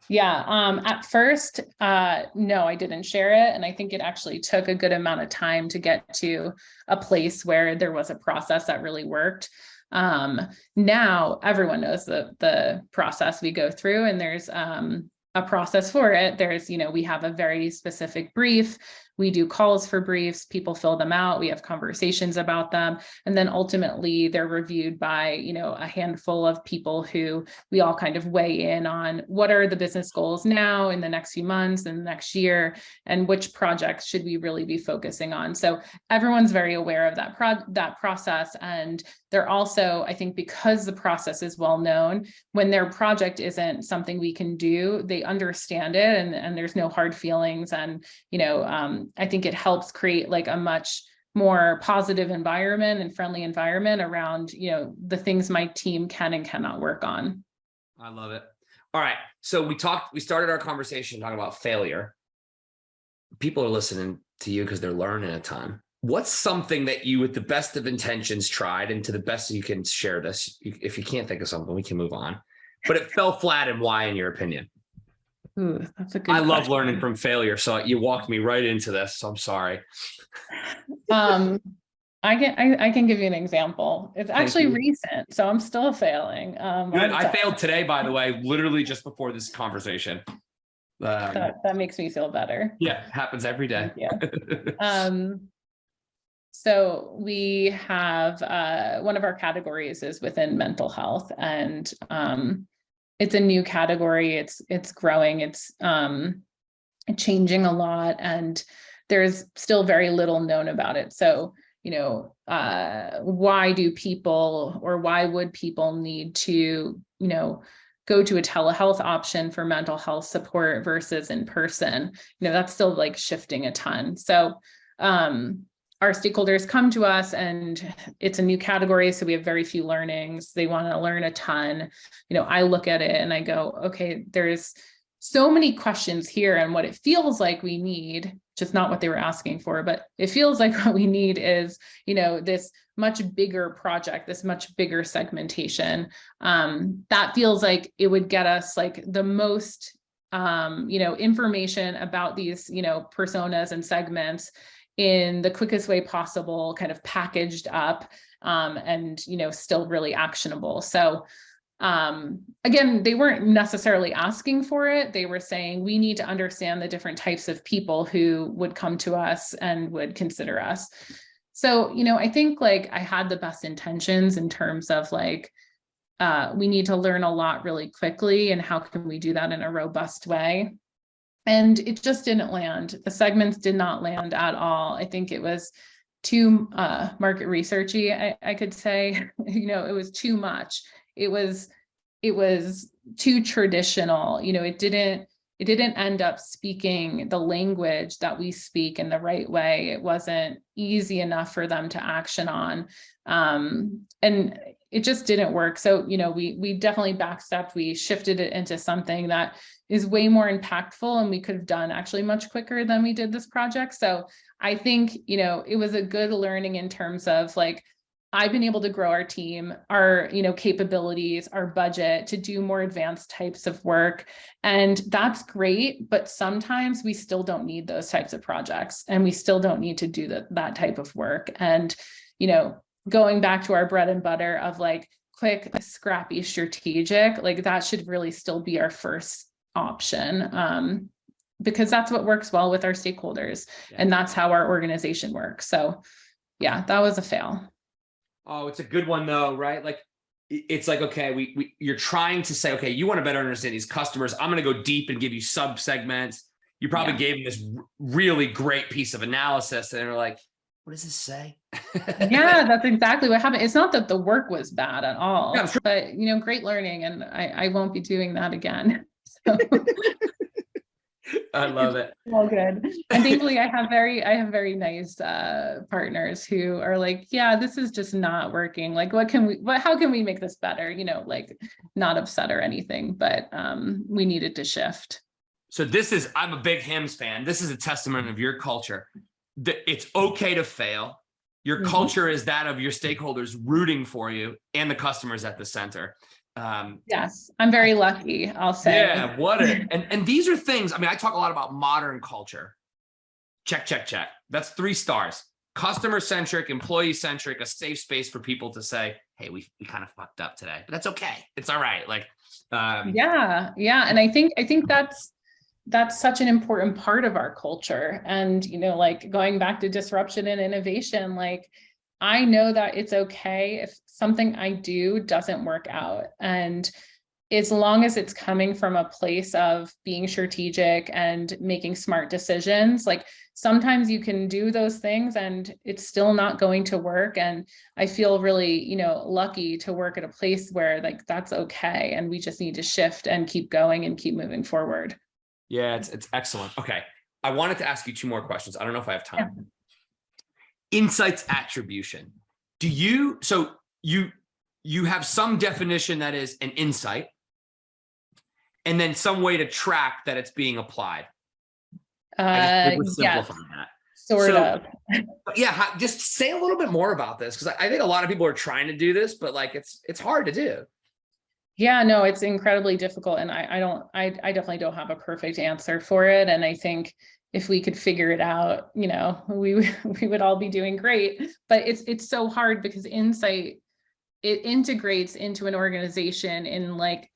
Yeah. At first, no, I didn't share it. And I think it actually took a good amount of time to get to a place where there was a process that really worked. Now everyone knows the process we go through, and there's a process for it. There's, we have a very specific brief. We do calls for briefs, people fill them out, we have conversations about them, and then ultimately they're reviewed by, a handful of people who we all kind of weigh in on what are the business goals now in the next few months and the next year, and which projects should we really be focusing on. So everyone's very aware of that process, and they're also, I think, because the process is well known, when their project isn't something we can do, they understand it, and there's no hard feelings. And, I think it helps create, like, a much more positive environment and friendly environment around, the things my team can and cannot work on. I love it. All right. So we started our conversation talking about failure. People are listening to you because they're learning a ton. What's something that you, with the best of intentions, tried, and to the best you can share this? If you can't think of something, we can move on. But it fell flat, and why, in your opinion? Ooh, that's a good question. Love learning from failure. So you walked me right into this. So I'm sorry. I can give you an example. It's actually recent, so I'm still failing. Good. I failed today, by the way, literally just before this conversation. That makes me feel better. Yeah, happens every day. Yeah. So we have one of our categories is within mental health, and it's a new category. It's growing. It's changing a lot, and there's still very little known about it. So, why do people, or why would people need to, go to a telehealth option for mental health support versus in person? That's still like shifting a ton. So our stakeholders come to us, and it's a new category, so we have very few learnings. They want to learn a ton. I look at it and I go, okay, there's so many questions here, and what it feels like we need, just not what they were asking for, but it feels like what we need is, this much bigger project, this much bigger segmentation. That feels like it would get us like the most, information about these, personas and segments in the quickest way possible, kind of packaged up, and, still really actionable. So again, they weren't necessarily asking for it. They were saying, we need to understand the different types of people who would come to us and would consider us. So, I think like I had the best intentions in terms of like, we need to learn a lot really quickly, and how can we do that in a robust way? And it just didn't land. The segments did not land at all. I think it was too market researchy, I could say. It was too much. It was too traditional. It didn't end up speaking the language that we speak in the right way. It wasn't easy enough for them to action on. And it just didn't work. So, we definitely backstepped. We shifted it into something that is way more impactful, and we could have done actually much quicker than we did this project. So I think, it was a good learning in terms of like, I've been able to grow our team, our, capabilities, our budget to do more advanced types of work. And that's great, but sometimes we still don't need those types of projects, and we still don't need to do that type of work. And, going back to our bread and butter of like quick, scrappy, strategic, like that should really still be our first option, because that's what works well with our stakeholders. Yeah. And that's how our organization works. So yeah, that was a fail. Oh, it's a good one though, right? Like, it's like, okay, you're trying to say, okay, you want to better understand these customers. I'm going to go deep and give you sub segments. You probably gave them this really great piece of analysis, and they're like, what does this say? Yeah, that's exactly what happened. It's not that the work was bad at all, yeah, but great learning, and I won't be doing that again. So. I love it. All good. And thankfully I have very nice partners who are like, yeah, this is just not working. Like, how can we make this better? Like not upset or anything, but we needed to shift. So I'm a big HIMSS fan. This is a testament of your culture. It's okay to fail. Your culture is that of your stakeholders rooting for you, and the customers at the center. Yes, I'm very lucky, I'll say. Yeah, and these are things, I mean, I talk a lot about modern culture. Check. That's 3 stars. Customer-centric, employee-centric, a safe space for people to say, hey, we kind of fucked up today, but that's okay. It's all right. Like, yeah. And I think that's such an important part of our culture. And, like going back to disruption and innovation, like I know that it's okay if something I do doesn't work out. And as long as it's coming from a place of being strategic and making smart decisions, like sometimes you can do those things and it's still not going to work. And I feel really, lucky to work at a place where like, that's okay. And we just need to shift and keep going and keep moving forward. Yeah, it's excellent. Okay. I wanted to ask you 2 more questions. I don't know if I have time. Yeah. Insights attribution. So you have some definition that is an insight, and then some way to track that it's being applied. I just simplify that. Sort of. Yeah, just say a little bit more about this, because I think a lot of people are trying to do this, but like it's hard to do. Yeah, no, it's incredibly difficult, and I definitely don't have a perfect answer for it. And I think if we could figure it out, we would all be doing great. But it's so hard because insight, it integrates into an organization in like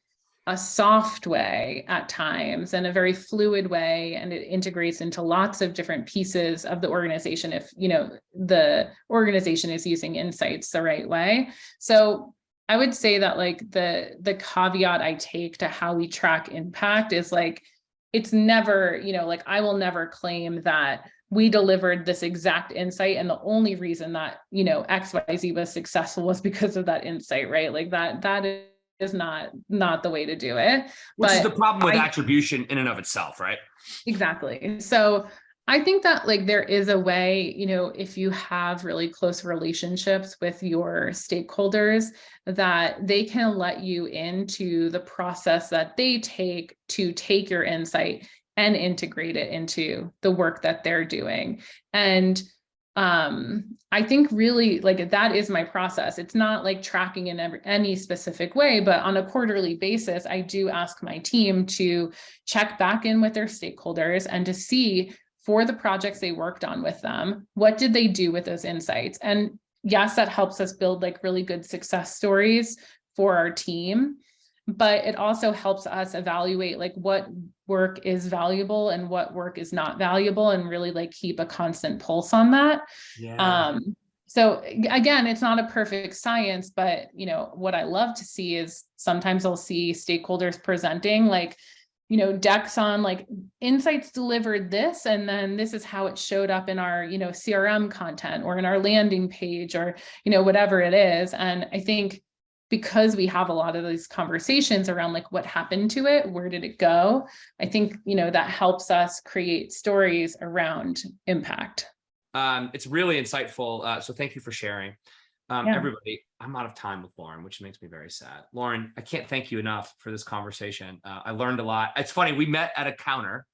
a soft way at times and a very fluid way, and it integrates into lots of different pieces of the organization if, you know, the organization is using insights the right way. So I would say that like the caveat I take to how we track impact is like, it's never, you know, like I will never claim that we delivered this exact insight and the only reason that, you know, XYZ was successful was because of that insight, right? Like that is not the way to do it. Which is But the problem with attribution in and of itself, right? exactly. So I think that like there is a way, you know, if you have really close relationships with your stakeholders, that they can let you into the process that they take to take your insight and integrate it into the work that they're doing. And I think really like that is my process. It's not like tracking in any specific way, but on a quarterly basis, I do ask my team to check back in with their stakeholders and to see for the projects they worked on with them, what did they do with those insights? And yes, that helps us build like really good success stories for our team, but it also helps us evaluate like what work is valuable and what work is not valuable, and really like keep a constant pulse on that. Yeah. So again, it's not a perfect science, but you know, what I love to see is sometimes I'll see stakeholders presenting like, you know, decks on like insights delivered this, and then this is how it showed up in our, you know, CRM content or in our landing page or, you know, whatever it is. And I think because we have a lot of these conversations around like what happened to it, where did it go? I think, you know, that helps us create stories around impact. It's really insightful. So thank you for sharing. Yeah. Everybody, I'm out of time with Lauren, which makes me very sad. Lauren, I can't thank you enough for this conversation. I learned a lot. It's funny, we met at a counter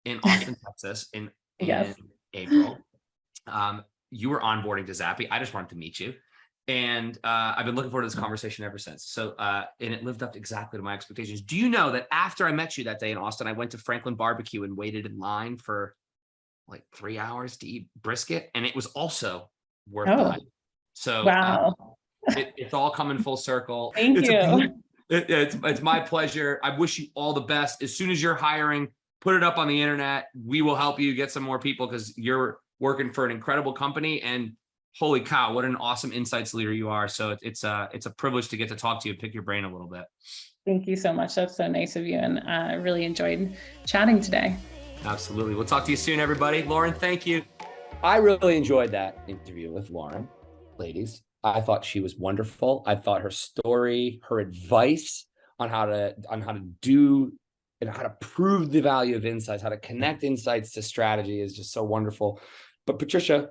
in Austin, Texas in Yes. April. You were onboarding to Zappy. I just wanted to meet you. And I've been looking forward to this conversation ever since. So, and it lived up exactly to my expectations. Do you know that after I met you that day in Austin, I went to Franklin Barbecue and waited in line for like 3 hours to eat brisket, and it was also worth the hype. So wow. it's all coming full circle. Thank you. It's my pleasure. I wish you all the best. As soon as you're hiring, put it up on the internet. We will help you get some more people because you're working for an incredible company, and holy cow, what an awesome insights leader you are. So it's a privilege to get to talk to you and pick your brain a little bit. Thank you so much. That's so nice of you. And I really enjoyed chatting today. Absolutely. We'll talk to you soon, everybody. Lauren, thank you. I really enjoyed that interview with Lauren, ladies. I thought she was wonderful. I thought her story, her advice on how to do and how to prove the value of insights, how to connect insights to strategy is just so wonderful. But Patricia,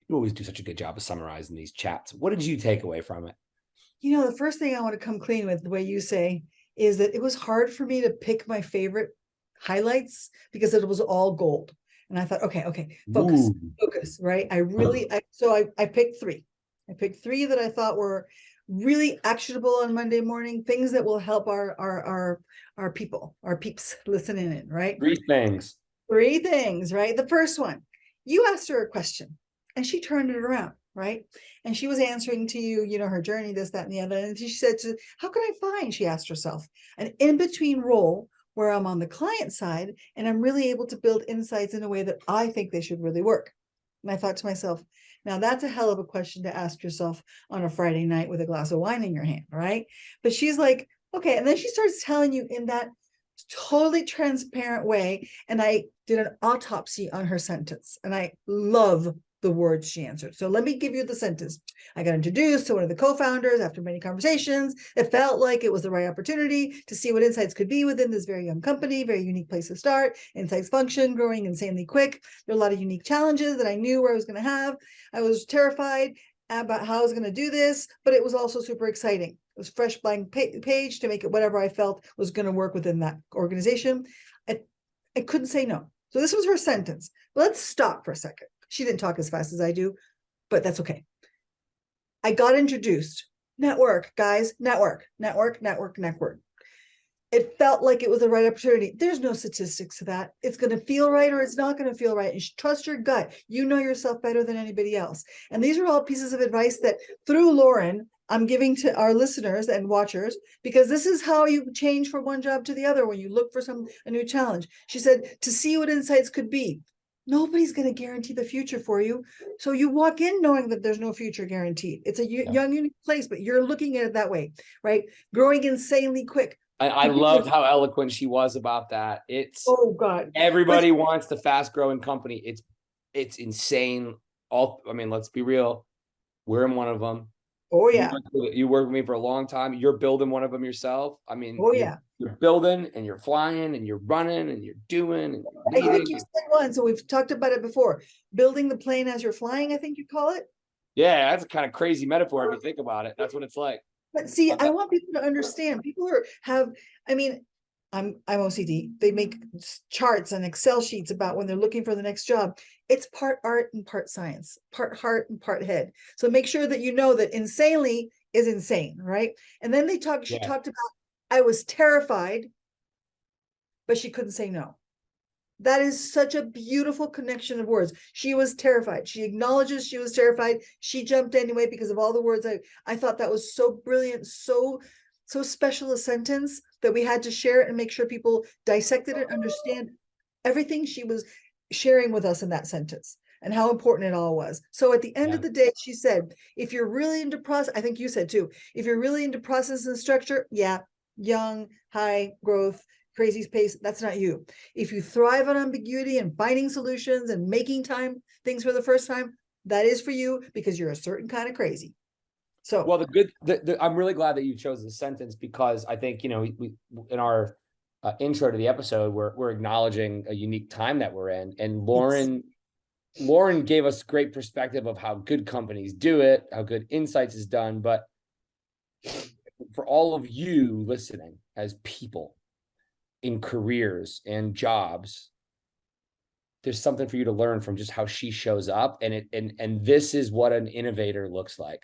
you always do such a good job of summarizing these chats. What did you take away from it? You know, the first thing I want to come clean with, the way you say, is that it was hard for me to pick my favorite highlights because it was all gold. And I thought, okay, focus, right? I picked three. I picked three that I thought were really actionable on Monday morning, things that will help our peeps listening in, right? Three things, right? The first one, you asked her a question and she turned it around, right? And she was answering to you, you know, her journey, this, that, and the other. And she said, how can I find, she asked herself, an in-between role where I'm on the client side and I'm really able to build insights in a way that I think they should really work. And I thought to myself, now that's a hell of a question to ask yourself on a Friday night with a glass of wine in your hand, right? But she's like, okay. And then she starts telling you in that totally transparent way. And I did an autopsy on her sentence. And I love the words she answered. So let me give you the sentence. I got introduced to one of the co-founders after many conversations. It felt like it was the right opportunity to see what insights could be within this very young company, very unique place to start. Insights function, growing insanely quick. There are a lot of unique challenges that I knew where I was going to have. I was terrified about how I was going to do this, but it was also super exciting. It was fresh blank page to make it whatever I felt was going to work within that organization. I couldn't say no. So this was her sentence. Let's stop for a second. She didn't talk as fast as I do, but that's okay. I got introduced. Network, guys, network. It felt like it was the right opportunity. There's no statistics to that. It's going to feel right or it's not going to feel right. And trust your gut. You know yourself better than anybody else. And these are all pieces of advice that through Lauren I'm giving to our listeners and watchers, because this is how you change from one job to the other when you look for a new challenge. She said, to see what insights could be. Nobody's going to guarantee the future for you. So you walk in knowing that there's no future guaranteed. It's a young, unique place, but you're looking at it that way, right? Growing insanely quick. I loved how eloquent she was about that. It's, oh God, everybody wants the fast growing company. It's insane. I mean, let's be real. We're in one of them. Oh yeah. You worked with me for a long time. You're building one of them yourself. I mean, oh yeah. You're building and you're flying and you're running and you're doing. And I think you said one, so we've talked about it before. Building the plane as you're flying, I think you call it. Yeah, that's a kind of crazy metaphor if you think about it. That's what it's like. But see, I want people to understand. People I mean, I'm OCD. They make charts and Excel sheets about when they're looking for the next job. It's part art and part science, part heart and part head. So make sure that you know that insanely is insane, right? And then she talked about, I was terrified, but she couldn't say no. That is such a beautiful connection of words. She was terrified. She acknowledges she was terrified. She jumped anyway because of all the words. I thought that was so brilliant, so special a sentence that we had to share it and make sure people dissected it, understand everything she was sharing with us in that sentence and how important it all was. So at the end of the day, she said, if you're really into process, I think you said too, if you're really into process and structure, young, high growth, crazy pace, that's not you. If you thrive on ambiguity and finding solutions and making things for the first time, that is for you, because you're a certain kind of crazy. So, well, I'm really glad that you chose this sentence, because I think, we in our intro to the episode, we're acknowledging a unique time that we're in, and Lauren gave us great perspective of how good companies do it, how good Insights is done. But for all of you listening as people in careers and jobs, there's something for you to learn from just how she shows up. And this is what an innovator looks like.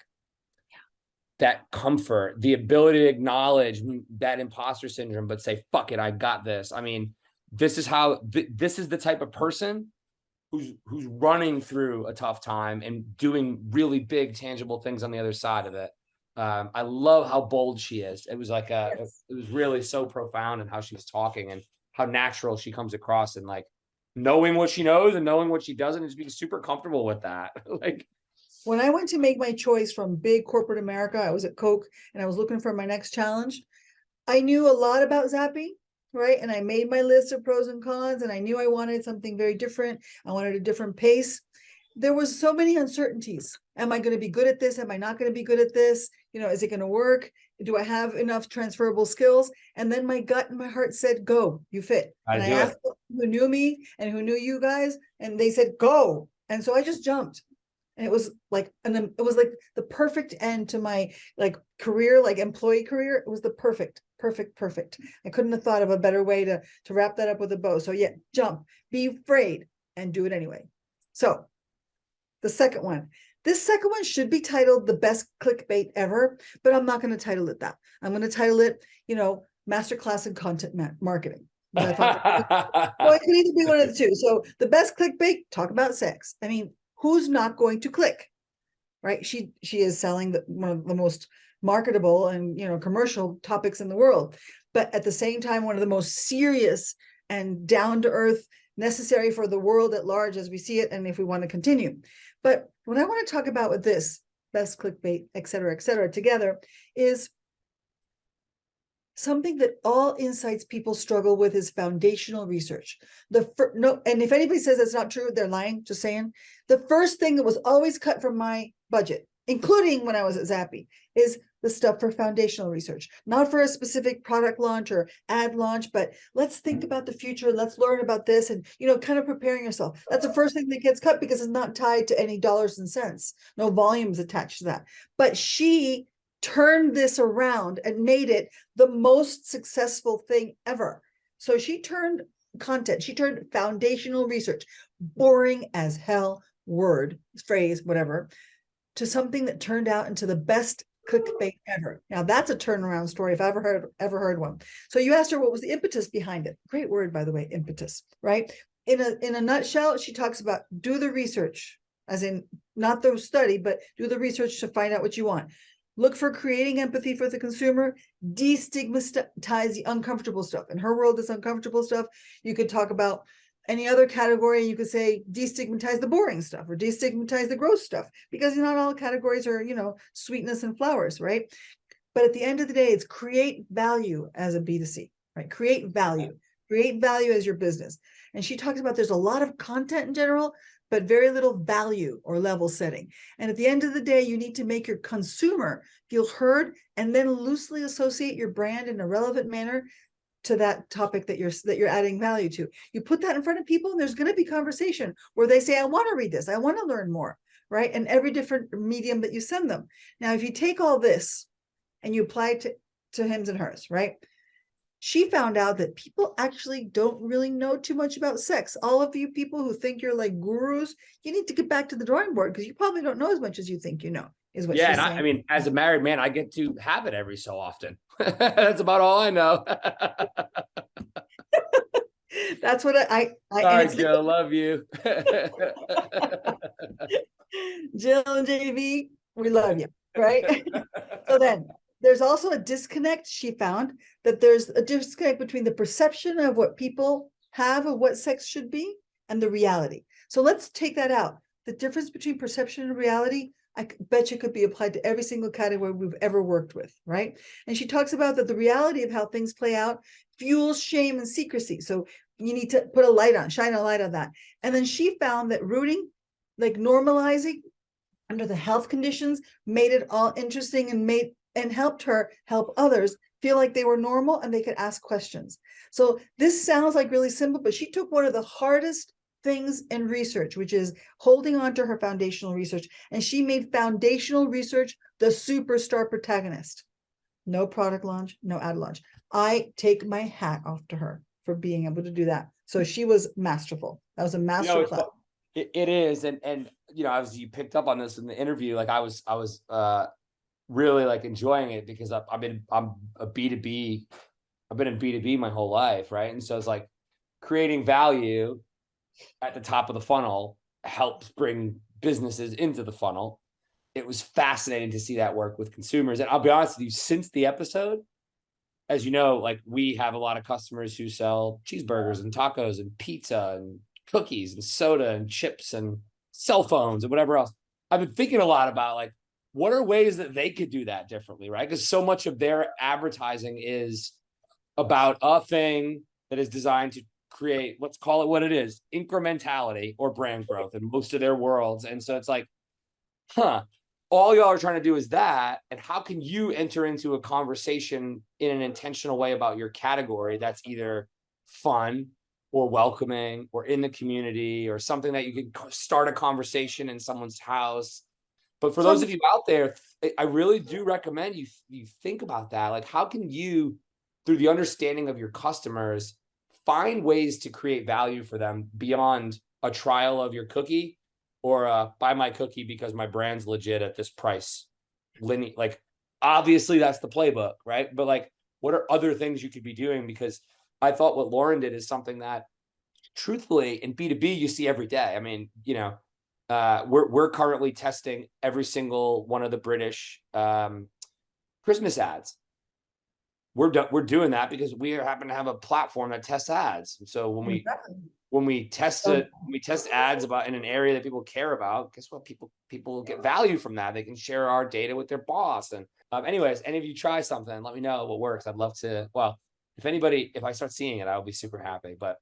That comfort, the ability to acknowledge that imposter syndrome, but say, fuck it, I got this. I mean, this is the type of person who's running through a tough time and doing really big, tangible things on the other side of it. I love how bold she is. It was like it was really so profound in how she was talking and how natural she comes across, and like knowing what she knows and knowing what she doesn't, and just being super comfortable with that. Like, when I went to make my choice from big corporate America, I was at Coke and I was looking for my next challenge. I knew a lot about Zappy, right? And I made my list of pros and cons, and I knew I wanted something very different. I wanted a different pace. There was so many uncertainties. Am I going to be good at this? Am I not going to be good at this? Is it going to work? Do I have enough transferable skills? And then my gut and my heart said, go, you fit. And I asked who knew me and who knew you guys, and they said, go. And so I just jumped. And it was like the perfect end to my career, employee career. It was the perfect. I couldn't have thought of a better way to wrap that up with a bow. So jump, be afraid, and do it anyway. So this second one should be titled The Best Clickbait Ever, but I'm not going to title it that. I'm going to title it, Masterclass in Content Marketing. So it could either be one of the two. So the best clickbait, talk about sex. I mean, who's not going to click, right? She is selling one of the most marketable and commercial topics in the world, but at the same time, one of the most serious and down to earth, necessary for the world at large as we see it, and if we want to continue. But what I want to talk about with this best clickbait, et cetera, together is something that all Insights people struggle with is foundational research. And if anybody says that's not true, they're lying, just saying. The first thing that was always cut from my budget, including when I was at Zappy, is the stuff for foundational research, not for a specific product launch or ad launch, but let's think about the future. Let's learn about this and, kind of preparing yourself. That's the first thing that gets cut because it's not tied to any dollars and cents, no volumes attached to that. But she turned this around and made it the most successful thing ever. So she turned foundational research, boring as hell, phrase, whatever, to something that turned out into the best clickbait ever. Now that's a turnaround story if I ever heard one. So you asked her what was the impetus behind it. Great word, by the way, impetus, right? In a nutshell, she talks about do the research, as in not the study, but do the research to find out what you want. Look for creating empathy for the consumer, destigmatize the uncomfortable stuff. In her world, this uncomfortable stuff, you could talk about any other category. You could say destigmatize the boring stuff or destigmatize the gross stuff, because not all categories are, sweetness and flowers, right? But at the end of the day, it's create value as a B2C, right? Create value as your business. And she talks about there's a lot of content in general, but very little value or level setting. And at the end of the day, you need to make your consumer feel heard and then loosely associate your brand in a relevant manner to that topic that you're adding value to. You put that in front of people, and there's going to be conversation where they say, I want to read this, I want to learn more, right? And every different medium that you send them. Now, if you take all this and you apply it to HIMSS and HERS, right? She found out that people actually don't really know too much about sex. All of you people who think you're like gurus, you need to get back to the drawing board, because you probably don't know as much as you think you know, is what she's saying. I mean, as a married man, I get to have it every so often. That's about all I know. That's what I all right, Jill, love you. Jill and JV, we love you, right? So then there's also a disconnect. She found that there's a disconnect between the perception of what people have of what sex should be and the reality. So let's take that out. The difference between perception and reality, I bet you could be applied to every single category we've ever worked with, right? And she talks about that the reality of how things play out fuels shame and secrecy. So you need to shine a light on that. And then she found that rooting, like normalizing under the health conditions, made it all interesting and helped her help others feel like they were normal and they could ask questions. So this sounds like really simple, but she took one of the hardest things in research, which is holding on to her foundational research. And she made foundational research the superstar protagonist. No product launch, no ad launch. I take my hat off to her for being able to do that. So she was masterful. That was a master class. It is. And as you picked up on this in the interview, like I was really like enjoying it, because I'm a B2B. I've been in B2B my whole life, right? And so it's like creating value at the top of the funnel helps bring businesses into the funnel. It was fascinating to see that work with consumers. And I'll be honest with you, since the episode, as you know, like we have a lot of customers who sell cheeseburgers and tacos and pizza and cookies and soda and chips and cell phones and whatever else. I've been thinking a lot about like, what are ways that they could do that differently, right? Because so much of their advertising is about a thing that is designed to create, let's call it what it is, incrementality or brand growth in most of their worlds. And so it's like, all y'all are trying to do is that. And how can you enter into a conversation in an intentional way about your category that's either fun or welcoming or in the community or something that you can start a conversation in someone's house. But for those of you out there, I really do recommend you think about that. Like, how can you, through the understanding of your customers, find ways to create value for them beyond a trial of your cookie or buy my cookie because my brand's legit at this price. Like, obviously that's the playbook, right? But like, what are other things you could be doing? Because I thought what Lauren did is something that truthfully in B2B you see every day. I mean, we're currently testing every single one of the British Christmas ads. We're doing that because we happen to have a platform that tests ads. And so when we test ads about in an area that people care about, guess what? People get value from that. They can share our data with their boss. And anyways, any of you try something, let me know what works. I'd love to. Well, if I start seeing it, I'll be super happy. But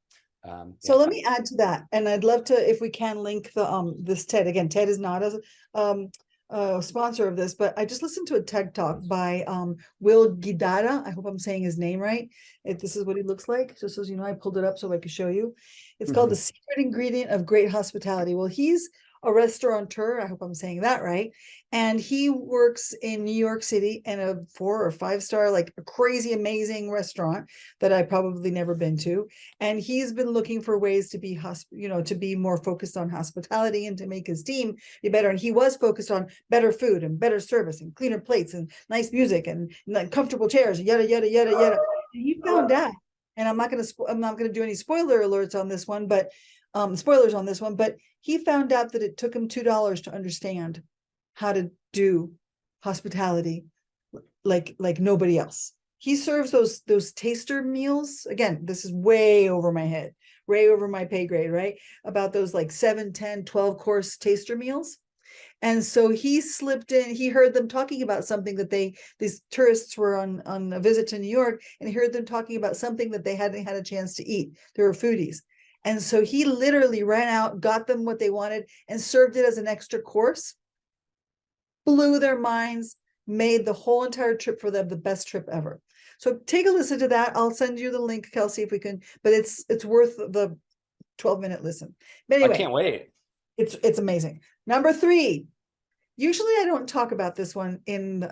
so let me add to that, and I'd love to, if we can, link the this TED. Again, TED is not a sponsor of this, but I just listened to a TED talk by Will Guidara. I hope I'm saying his name right. This is what he looks like. Just so you know, I pulled it up so I could show you. It's called The Secret Ingredient of Great Hospitality. Well, he's a restaurateur. I hope I'm saying that right. And he works in New York City in a 4 or 5 star, like a crazy, amazing restaurant that I've probably never been to. And he's been looking for ways to be, to be more focused on hospitality and to make his team be better. And he was focused on better food and better service and cleaner plates and nice music and comfortable chairs, yada, yada, yada, yada. And he found out, and I'm not going to do any spoiler alerts on this one, but spoilers on this one, but he found out that it took him $2 to understand how to do hospitality like nobody else. He serves those taster meals. Again, this is way over my head, way over my pay grade, right? About those like 7, 10, 12 course taster meals. And so he slipped in, he heard them talking about something that these tourists were on a visit to New York, and he heard them talking about something that they hadn't had a chance to eat. They were foodies. And so he literally ran out, got them what they wanted, and served it as an extra course. Blew their minds, made the whole entire trip for them the best trip ever. So take a listen to that. I'll send you the link, Kelsey, if we can, but it's worth the 12-minute listen. But anyway, I can't wait. It's amazing. Number 3. Usually I don't talk about this one in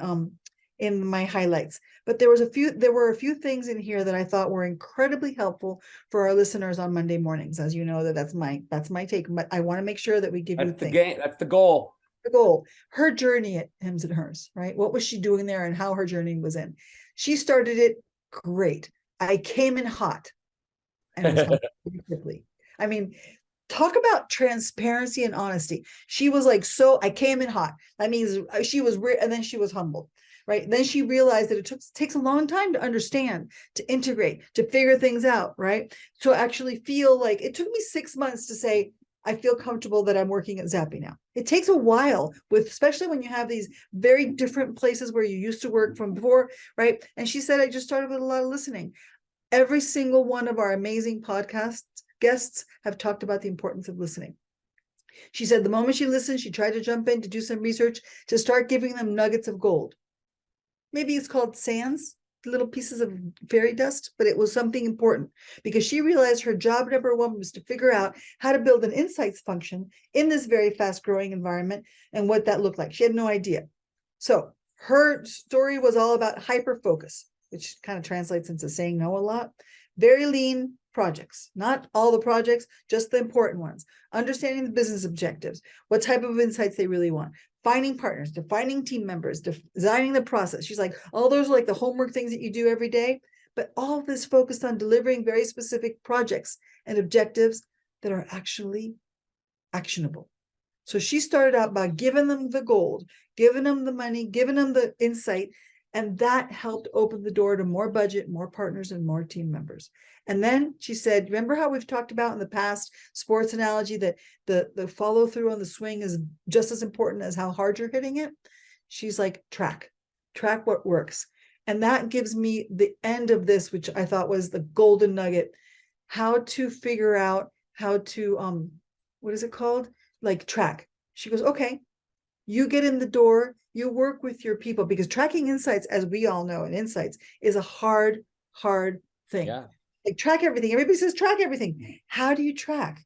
my highlights, but there were a few things in here that I thought were incredibly helpful for our listeners on Monday mornings. As you know, that's my take, but I want to make sure that we give you That's the game. That's the goal. The goal, her journey at HIMSS and HERS, right? What was she doing there and how her journey was in? She started it great. I came in hot and was out pretty quickly. I mean, talk about transparency and honesty. She was like, so I came in hot. That means she was and then she was humbled, right? Then she realized that it takes a long time to understand, to integrate, to figure things out, right? To actually feel like it took me 6 months to say, I feel comfortable that I'm working at Zappy now. It takes a while, especially when you have these very different places where you used to work from before, right? And she said, I just started with a lot of listening. Every single one of our amazing podcast guests have talked about the importance of listening. She said the moment she listened, she tried to jump in to do some research to start giving them nuggets of gold. Maybe it's called sands, little pieces of fairy dust, but it was something important because she realized her job number 1 was to figure out how to build an insights function in this very fast growing environment and what that looked like. She had no idea. So her story was all about hyper focus, which kind of translates into saying no a lot. Very lean projects, not all the projects, just the important ones. Understanding the business objectives, what type of insights they really want. Finding partners, defining team members, designing the process. She's like, all those are like the homework things that you do every day, but all of this focused on delivering very specific projects and objectives that are actually actionable. So she started out by giving them the gold, giving them the money, giving them the insight, and that helped open the door to more budget, more partners, and more team members. And then she said, remember how we've talked about in the past sports analogy that the follow through on the swing is just as important as how hard you're hitting it? She's like, track what works. And that gives me the end of this, which I thought was the golden nugget, how to figure out how to, what is it called? Like track. She goes, okay, you get in the door, you work with your people, because tracking insights, as we all know, and insights is a hard thing. Yeah. Like track everything. Everybody says track everything. How do you track?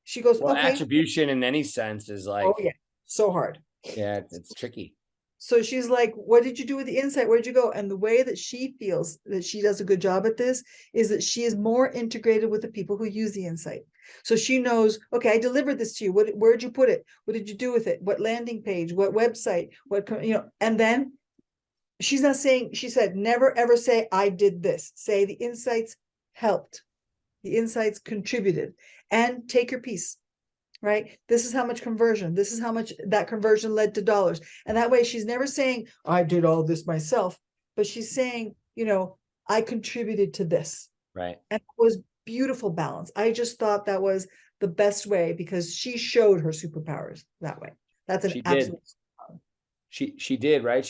She goes, Well, okay. attribution in any sense is like, Oh yeah, so hard. Yeah, it's tricky. So she's like, what did you do with the insight? Where'd you go? And the way that she feels that she does a good job at this is that she is more integrated with the people who use the insight. So she knows, okay, I delivered this to you. Where'd you put it? What did you do with it? What landing page? What website? And then she's not saying, she said, never ever say, I did this. Say the insights helped. The insights contributed, and take your piece. Right? This is how much conversion. This is how much that conversion led to dollars. And that way she's never saying, I did all this myself, but she's saying, I contributed to this. Right. And it was beautiful balance. I just thought that was the best way because she showed her superpowers that way. That's an absolute. She did, right?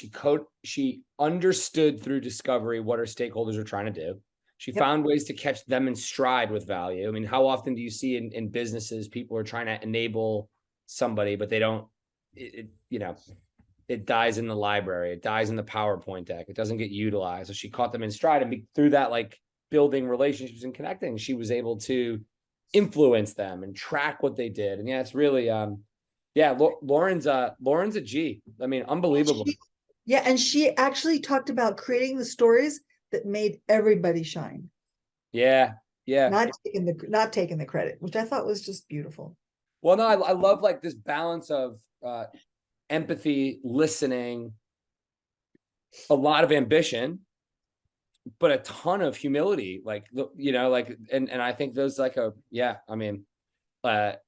She understood through discovery what her stakeholders are trying to do. She found ways to catch them in stride with value. I mean, how often do you see in businesses, people are trying to enable somebody, but they don't, it dies in the library. It dies in the PowerPoint deck. It doesn't get utilized. So she caught them in stride, and through that, like building relationships and connecting, she was able to influence them and track what they did. And yeah, it's really, Lauren's a G. I mean, unbelievable. And she actually talked about creating the stories that made everybody shine. Yeah. Not taking the credit, which I thought was just beautiful. Well, no, I love like this balance of empathy, listening, a lot of ambition, but a ton of humility. And I think those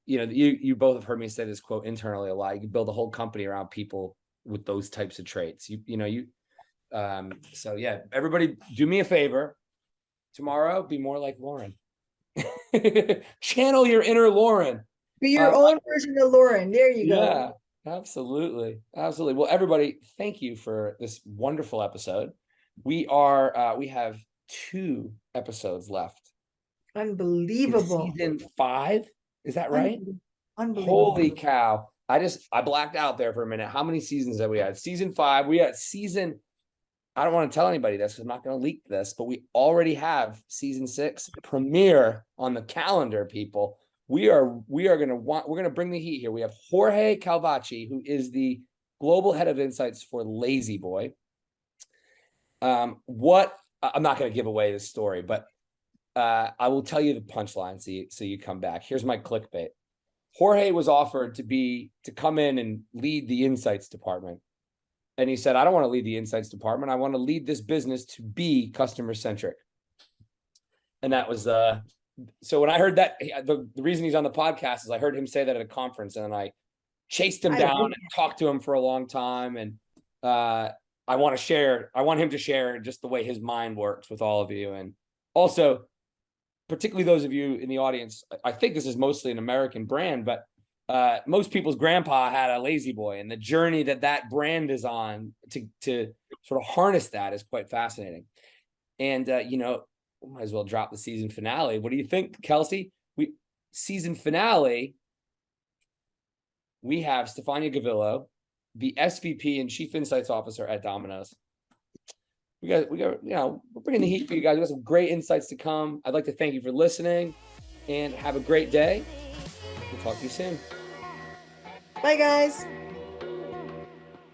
you both have heard me say this quote internally a lot. You can build a whole company around people with those types of traits. So yeah, everybody do me a favor. Tomorrow, be more like Lauren. Channel your inner Lauren. Be your own version of Lauren. There you go. Yeah, absolutely. Absolutely. Well, everybody, thank you for this wonderful episode. We have 2 episodes left. Unbelievable. Season 5, is that right? Unbelievable. Holy cow. I blacked out there for a minute. How many seasons have we had? Season 5. We had I don't want to tell anybody this because I'm not going to leak this, but we already have season 6 premiere on the calendar, people. We're going to bring the heat here. We have Jorge Calvachi, who is the global head of insights for Lazy Boy. I'm not going to give away the story, but I will tell you the punchline so you come back. Here's my clickbait. Jorge was offered to come in and lead the insights department. And he said, I don't want to lead the insights department. I want to lead this business to be customer centric. And that was, so when I heard that, the reason he's on the podcast is I heard him say that at a conference, and then I chased him down and talked to him for a long time. And I want him to share just the way his mind works with all of you. And also, particularly those of you in the audience, I think this is mostly an American brand, but most people's grandpa had a Lazy Boy, and the journey that brand is on to sort of harness that is quite fascinating. And we might as well drop the season finale. What do you think, Kelsey? Season finale, we have Stefania Gavillo, the SVP and Chief Insights Officer at Domino's. We got, we're bringing the heat for you guys. We got some great insights to come. I'd like to thank you for listening, and have a great day. We'll talk to you soon. Bye, guys.